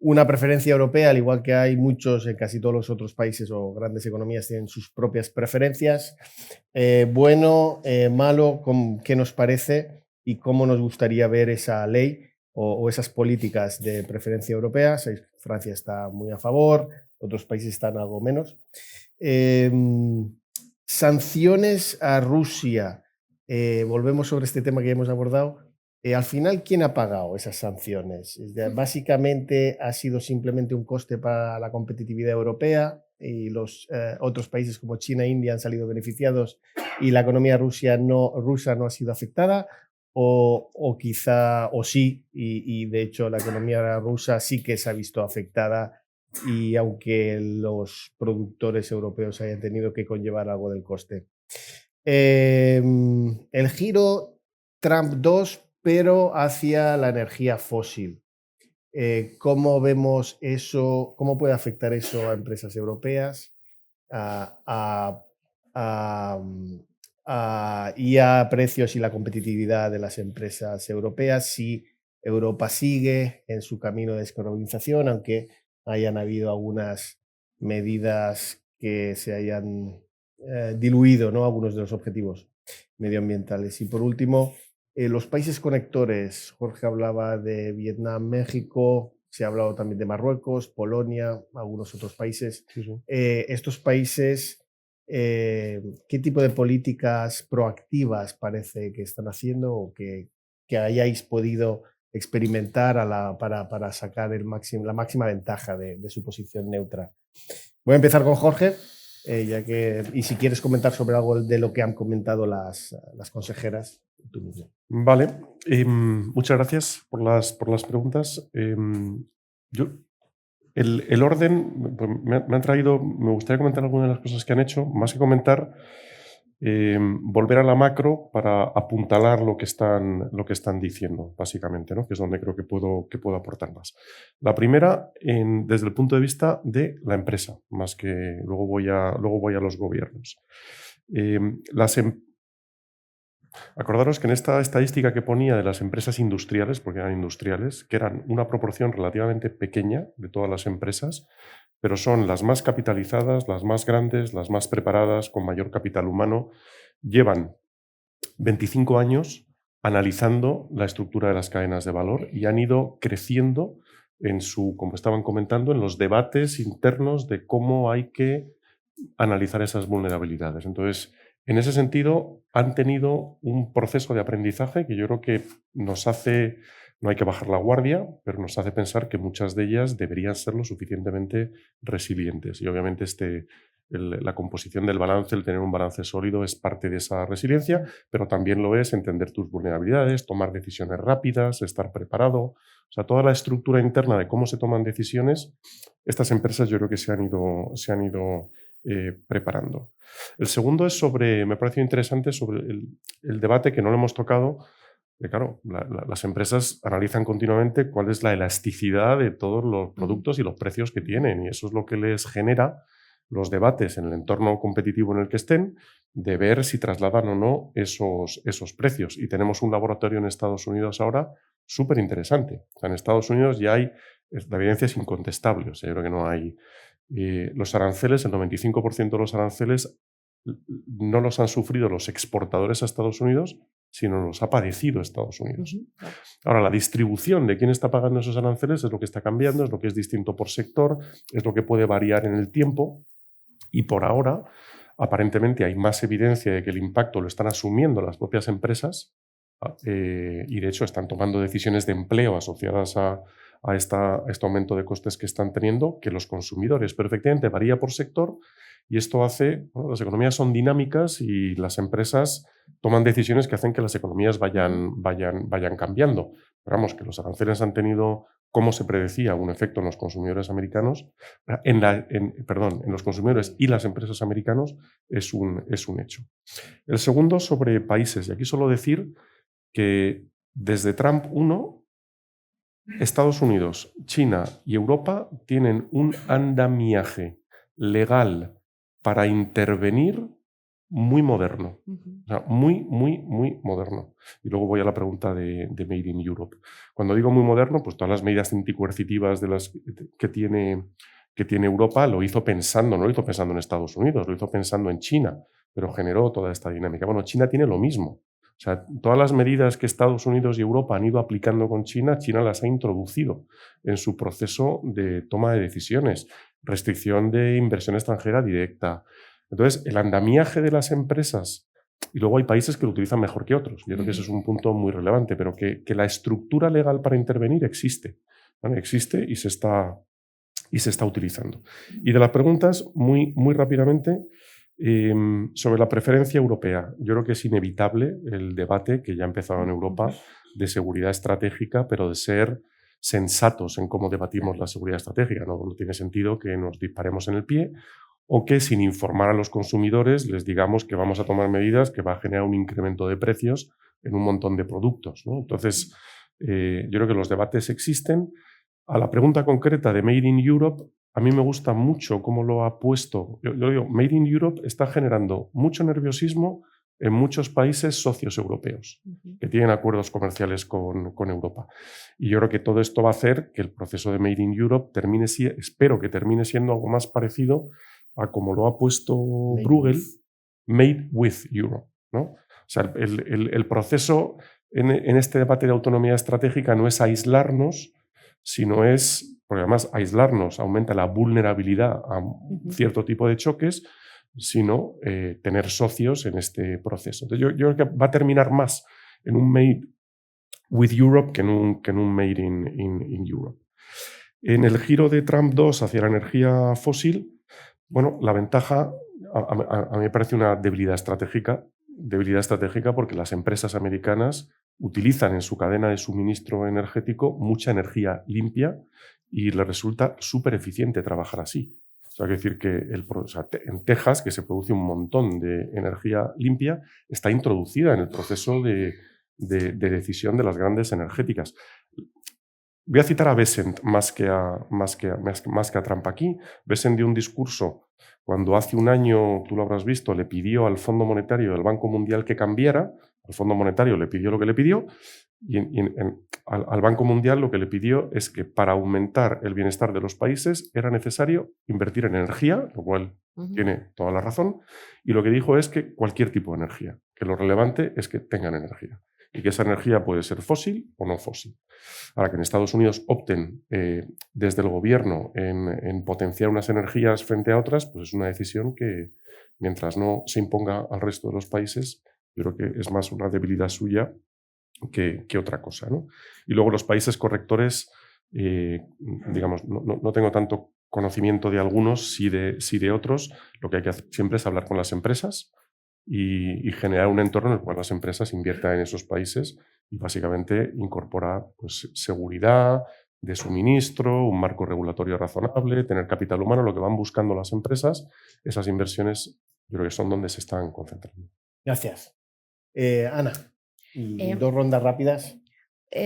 una preferencia europea, al igual que hay muchos en casi todos los otros países o grandes economías tienen sus propias preferencias. Bueno, malo, ¿qué nos parece y cómo nos gustaría ver esa ley? o esas políticas de preferencia europea. Francia está muy a favor, otros países están algo menos. Sanciones a Rusia. Volvemos sobre este tema que ya hemos abordado. Al final, ¿quién ha pagado esas sanciones? Básicamente ha sido simplemente un coste para la competitividad europea y los otros países como China e India han salido beneficiados y la economía rusa no ha sido afectada, o quizá, o sí, y de hecho la economía rusa sí que se ha visto afectada, y aunque los productores europeos hayan tenido que conllevar algo del coste. El giro Trump 2, pero hacia la energía fósil. ¿Cómo vemos eso? ¿Cómo puede afectar eso a empresas europeas y a precios y la competitividad de las empresas europeas si Europa sigue en su camino de descarbonización, aunque hayan habido algunas medidas que se hayan diluido, ¿no?, algunos de los objetivos medioambientales? Y por último, los países conectores. Jorge hablaba de Vietnam, México, se ha hablado también de Marruecos, Polonia, algunos otros países. Sí, sí. Estos países, ¿qué tipo de políticas proactivas parece que están haciendo o que hayáis podido experimentar para sacar la máxima ventaja de su posición neutra? Voy a empezar con Jorge. Y si quieres comentar sobre algo de lo que han comentado las consejeras, tú mismo. Vale, muchas gracias por las preguntas. El orden, pues, me han traído, me gustaría comentar algunas de las cosas que han hecho, más que comentar, volver a la macro para apuntalar lo que están diciendo, básicamente, ¿no?, que es donde creo que puedo aportar más. La primera, desde el punto de vista de la empresa, más que luego voy a los gobiernos. Acordaros que en esta estadística que ponía de las empresas industriales, porque eran industriales, que eran una proporción relativamente pequeña de todas las empresas, pero son las más capitalizadas, las más grandes, las más preparadas, con mayor capital humano, llevan 25 años analizando la estructura de las cadenas de valor y han ido creciendo como estaban comentando, en los debates internos de cómo hay que analizar esas vulnerabilidades. Entonces, en ese sentido, han tenido un proceso de aprendizaje que yo creo que nos hace, no hay que bajar la guardia, pero nos hace pensar que muchas de ellas deberían ser lo suficientemente resilientes. Y obviamente la composición del balance, el tener un balance sólido, es parte de esa resiliencia, pero también lo es entender tus vulnerabilidades, tomar decisiones rápidas, estar preparado. O sea, toda la estructura interna de cómo se toman decisiones, estas empresas yo creo que se han ido preparando. El segundo es me parece interesante sobre el debate que no lo hemos tocado. Claro, las empresas analizan continuamente cuál es la elasticidad de todos los productos y los precios que tienen, y eso es lo que les genera los debates en el entorno competitivo en el que estén, de ver si trasladan o no esos precios. Y tenemos un laboratorio en Estados Unidos ahora súper interesante. O sea, en Estados Unidos ya la evidencia es incontestable. O sea, yo creo que no hay... los aranceles, el 95% de los aranceles no los han sufrido los exportadores a Estados Unidos, sino los ha padecido Estados Unidos. Ahora, la distribución de quién está pagando esos aranceles es lo que está cambiando, es lo que es distinto por sector, es lo que puede variar en el tiempo, y por ahora, aparentemente, hay más evidencia de que el impacto lo están asumiendo las propias empresas, y de hecho están tomando decisiones de empleo asociadas a este aumento de costes que están teniendo, que los consumidores. Pero efectivamente varía por sector, y esto hace, las economías son dinámicas y las empresas toman decisiones que hacen que las economías vayan cambiando. Pero vamos, que los aranceles han tenido, como se predecía, un efecto en los consumidores americanos, en los consumidores y las empresas americanos, es un hecho. El segundo, sobre países, y aquí solo decir que desde Trump 1, Estados Unidos, China y Europa tienen un andamiaje legal para intervenir muy moderno. O sea, muy, muy, muy moderno. Y luego voy a la pregunta de Made in Europe. Cuando digo muy moderno, pues todas las medidas anticoercitivas de las que tiene Europa no lo hizo pensando en Estados Unidos, lo hizo pensando en China, pero generó toda esta dinámica. Bueno, China tiene lo mismo. O sea, todas las medidas que Estados Unidos y Europa han ido aplicando con China, China las ha introducido en su proceso de toma de decisiones. Restricción de inversión extranjera directa. Entonces, el andamiaje de las empresas, y luego hay países que lo utilizan mejor que otros. Yo creo que ese es un punto muy relevante, pero que la estructura legal para intervenir existe. ¿Vale? Existe y se está utilizando. Y de las preguntas, muy rápidamente, sobre la preferencia europea. Yo creo que es inevitable el debate que ya ha empezado en Europa de seguridad estratégica, pero de ser sensatos en cómo debatimos la seguridad estratégica. No tiene sentido que nos disparemos en el pie o que sin informar a los consumidores les digamos que vamos a tomar medidas que va a generar un incremento de precios en un montón de productos, ¿no? Entonces, yo creo que los debates existen. A la pregunta concreta de Made in Europe, a mí me gusta mucho cómo lo ha puesto. Yo digo, Made in Europe está generando mucho nerviosismo en muchos países socios europeos que tienen acuerdos comerciales con Europa. Y yo creo que todo esto va a hacer que el proceso de Made in Europe espero que termine siendo algo más parecido a como lo ha puesto Bruegel, Made with Europe, ¿no? O sea, el proceso en este debate de autonomía estratégica no es aislarnos, sino es, porque además aislarnos aumenta la vulnerabilidad a cierto tipo de choques, sino tener socios en este proceso. Entonces yo creo que va a terminar más en un Made with Europe que en un Made in Europe. En el giro de Trump 2 hacia la energía fósil, bueno, la ventaja a mí me parece una debilidad estratégica porque las empresas americanas utilizan en su cadena de suministro energético mucha energía limpia y les resulta súper eficiente trabajar así. O sea, hay que decir que en Texas, que se produce un montón de energía limpia, está introducida en el proceso de decisión de las grandes energéticas. Voy a citar a Bessent más que a Trump aquí. Bessent dio un discurso cuando hace un año, tú lo habrás visto, le pidió al Fondo Monetario del Banco Mundial que cambiara. El Fondo Monetario le pidió lo que le pidió y al Banco Mundial lo que le pidió es que para aumentar el bienestar de los países era necesario invertir en energía, lo cual tiene toda la razón, y lo que dijo es que cualquier tipo de energía, que lo relevante es que tengan energía y que esa energía puede ser fósil o no fósil. Ahora, que en Estados Unidos opten desde el gobierno en potenciar unas energías frente a otras, pues es una decisión que, mientras no se imponga al resto de los países, yo creo que es más una debilidad suya que otra cosa, ¿no? Y luego los países correctores, digamos, no tengo tanto conocimiento de algunos, sí de otros. Lo que hay que hacer siempre es hablar con las empresas y generar un entorno en el cual las empresas inviertan en esos países y básicamente incorporar pues, seguridad de suministro, un marco regulatorio razonable, tener capital humano. Lo que van buscando las empresas, esas inversiones, yo creo que son donde se están concentrando. Gracias. Ana, dos rondas rápidas.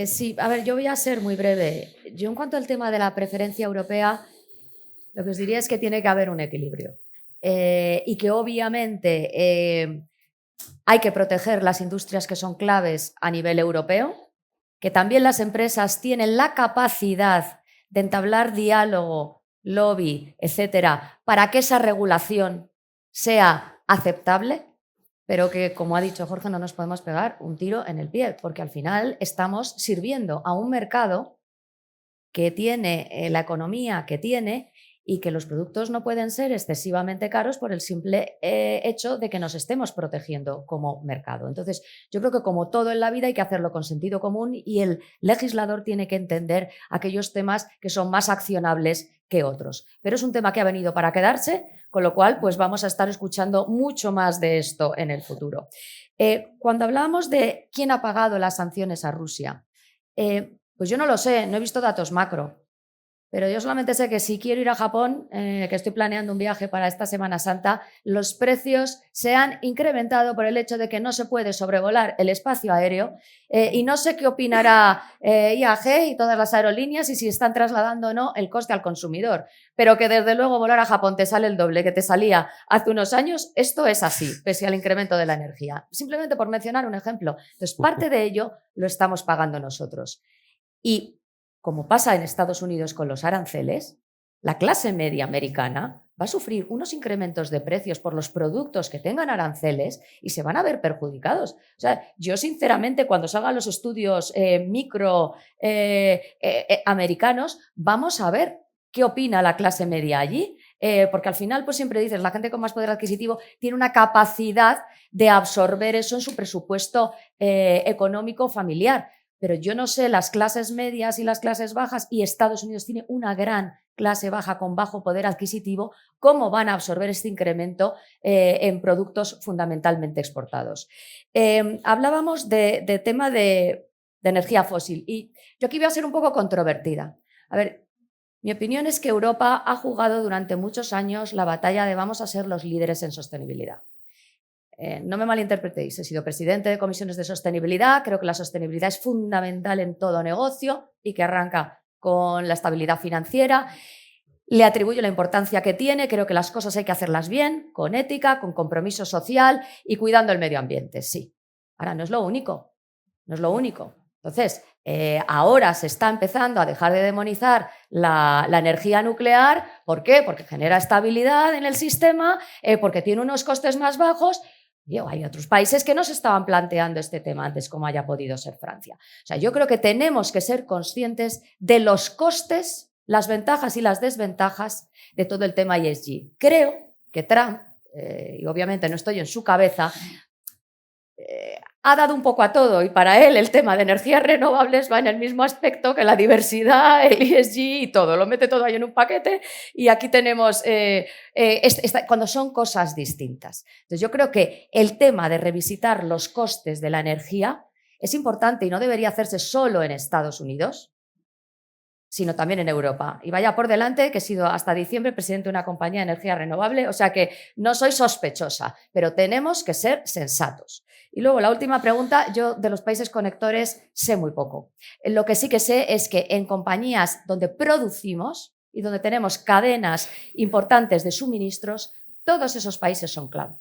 Sí, a ver, yo voy a ser muy breve. Yo en cuanto al tema de la preferencia europea, lo que os diría es que tiene que haber un equilibrio. Y que obviamente hay que proteger las industrias que son claves a nivel europeo, que también las empresas tienen la capacidad de entablar diálogo, lobby, etcétera, para que esa regulación sea aceptable, pero que, como ha dicho Jorge, no nos podemos pegar un tiro en el pie, porque al final estamos sirviendo a un mercado que tiene la economía que tiene y que los productos no pueden ser excesivamente caros por el simple hecho de que nos estemos protegiendo como mercado. Entonces, yo creo que como todo en la vida hay que hacerlo con sentido común y el legislador tiene que entender aquellos temas que son más accionables que otros. Pero es un tema que ha venido para quedarse, con lo cual pues vamos a estar escuchando mucho más de esto en el futuro. Cuando hablábamos de quién ha pagado las sanciones a Rusia, pues yo no lo sé, no he visto datos macro. Pero yo solamente sé que si quiero ir a Japón, que estoy planeando un viaje para esta Semana Santa, los precios se han incrementado por el hecho de que no se puede sobrevolar el espacio aéreo y no sé qué opinará IAG y todas las aerolíneas y si están trasladando o no el coste al consumidor. Pero que desde luego volar a Japón te sale el doble que te salía hace unos años, esto es así, pese al incremento de la energía. Simplemente por mencionar un ejemplo. Entonces, parte de ello lo estamos pagando nosotros. Y como pasa en Estados Unidos con los aranceles, la clase media americana va a sufrir unos incrementos de precios por los productos que tengan aranceles y se van a ver perjudicados. O sea, yo sinceramente cuando salgan los estudios americanos, vamos a ver qué opina la clase media allí, porque al final pues siempre dices, la gente con más poder adquisitivo tiene una capacidad de absorber eso en su presupuesto económico familiar. Pero yo no sé, las clases medias y las clases bajas, y Estados Unidos tiene una gran clase baja con bajo poder adquisitivo, ¿cómo van a absorber este incremento en productos fundamentalmente exportados? Hablábamos de tema de energía fósil y yo aquí voy a ser un poco controvertida. A ver, mi opinión es que Europa ha jugado durante muchos años la batalla de vamos a ser los líderes en sostenibilidad. No me malinterpretéis, he sido presidente de comisiones de sostenibilidad, creo que la sostenibilidad es fundamental en todo negocio y que arranca con la estabilidad financiera. Le atribuyo la importancia que tiene, creo que las cosas hay que hacerlas bien, con ética, con compromiso social y cuidando el medio ambiente, sí. Ahora, no es lo único, no es lo único. Entonces, ahora se está empezando a dejar de demonizar la energía nuclear. ¿Por qué? Porque genera estabilidad en el sistema, porque tiene unos costes más bajos. Hay otros países que no se estaban planteando este tema antes, como haya podido ser Francia. O sea, yo creo que tenemos que ser conscientes de los costes, las ventajas y las desventajas de todo el tema ESG. Creo que Trump, y obviamente no estoy en su cabeza, ha dado un poco a todo y para él el tema de energías renovables va en el mismo aspecto que la diversidad, el ESG y todo. Lo mete todo ahí en un paquete y aquí tenemos cuando son cosas distintas. Entonces yo creo que el tema de revisitar los costes de la energía es importante y no debería hacerse solo en Estados Unidos, sino también en Europa. Y vaya por delante que he sido hasta diciembre presidente de una compañía de energía renovable, o sea que no soy sospechosa, pero tenemos que ser sensatos. Y luego la última pregunta, yo de los países conectores sé muy poco. Lo que sí que sé es que en compañías donde producimos y donde tenemos cadenas importantes de suministros, todos esos países son clave.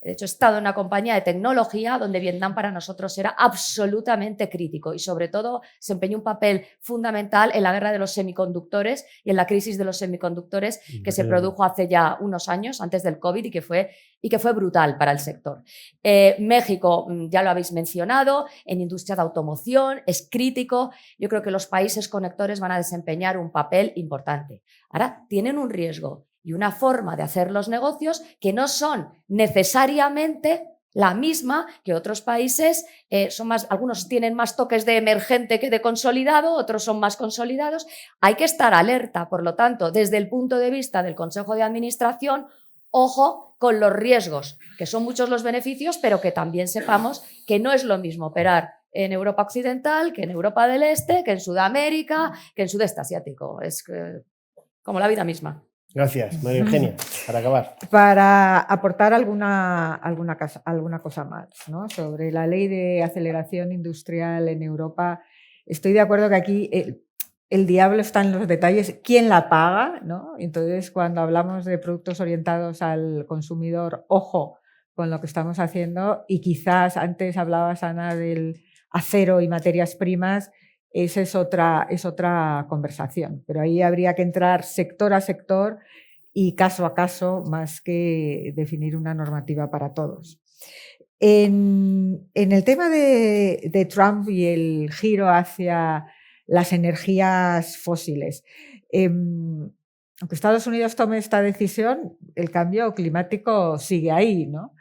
De hecho, he estado en una compañía de tecnología donde Vietnam para nosotros era absolutamente crítico y sobre todo se empeñó un papel fundamental en la guerra de los semiconductores y en la crisis de los semiconductores que se produjo hace ya unos años, antes del COVID, y que fue brutal para el sector. México, ya lo habéis mencionado, en industria de automoción, es crítico. Yo creo que los países conectores van a desempeñar un papel importante. Ahora, tienen un riesgo y una forma de hacer los negocios que no son necesariamente la misma que otros países. Algunos tienen más toques de emergente que de consolidado, otros son más consolidados. Hay que estar alerta, por lo tanto, desde el punto de vista del Consejo de Administración, ojo con los riesgos, que son muchos los beneficios, pero que también sepamos que no es lo mismo operar en Europa Occidental que en Europa del Este, que en Sudamérica, que en Sudeste Asiático. Es como la vida misma. Gracias, María Eugenia. Para acabar. Para aportar alguna cosa más, ¿no? Sobre la ley de aceleración industrial en Europa, estoy de acuerdo que aquí el diablo está en los detalles. ¿Quién la paga? ¿No? Entonces, cuando hablamos de productos orientados al consumidor, ojo con lo que estamos haciendo. Y quizás antes hablabas, Ana, del acero y materias primas. Esa es otra conversación, pero ahí habría que entrar sector a sector y caso a caso más que definir una normativa para todos. En el tema de Trump y el giro hacia las energías fósiles, aunque Estados Unidos tome esta decisión, el cambio climático sigue ahí, ¿no?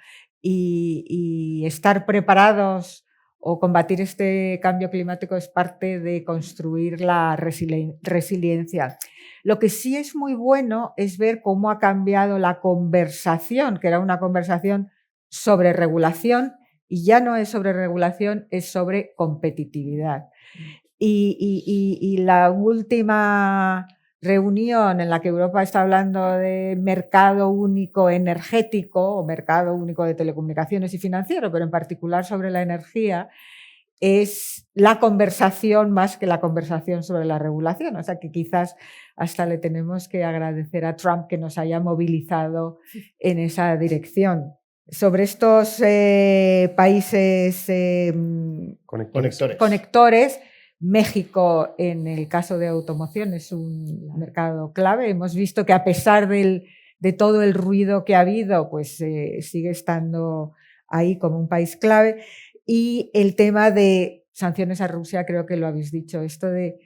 Y estar preparados o combatir este cambio climático es parte de construir la resiliencia. Lo que sí es muy bueno es ver cómo ha cambiado la conversación, que era una conversación sobre regulación, y ya no es sobre regulación, es sobre competitividad. Y la última reunión en la que Europa está hablando de mercado único energético o mercado único de telecomunicaciones y financiero, pero en particular sobre la energía, es la conversación más que la conversación sobre la regulación. O sea que quizás hasta le tenemos que agradecer a Trump que nos haya movilizado en esa dirección. Sobre estos países conectores, México, en el caso de automoción, es un mercado clave. Hemos visto que a pesar de todo el ruido que ha habido, pues sigue estando ahí como un país clave. Y el tema de sanciones a Rusia, creo que lo habéis dicho, esto de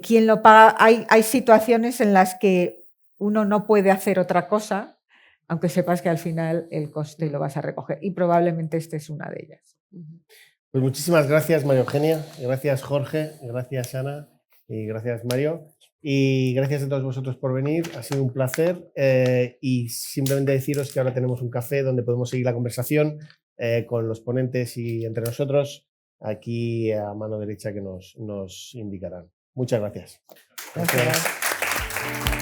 quién lo paga. Hay situaciones en las que uno no puede hacer otra cosa, aunque sepas que al final el coste lo vas a recoger. Y probablemente esta es una de ellas. Pues muchísimas gracias, María Eugenia, gracias, Jorge, gracias, Ana, y gracias, Mario. Y gracias a todos vosotros por venir, ha sido un placer. Y simplemente deciros que ahora tenemos un café donde podemos seguir la conversación con los ponentes y entre nosotros, aquí a mano derecha que nos indicarán. Muchas gracias. Gracias.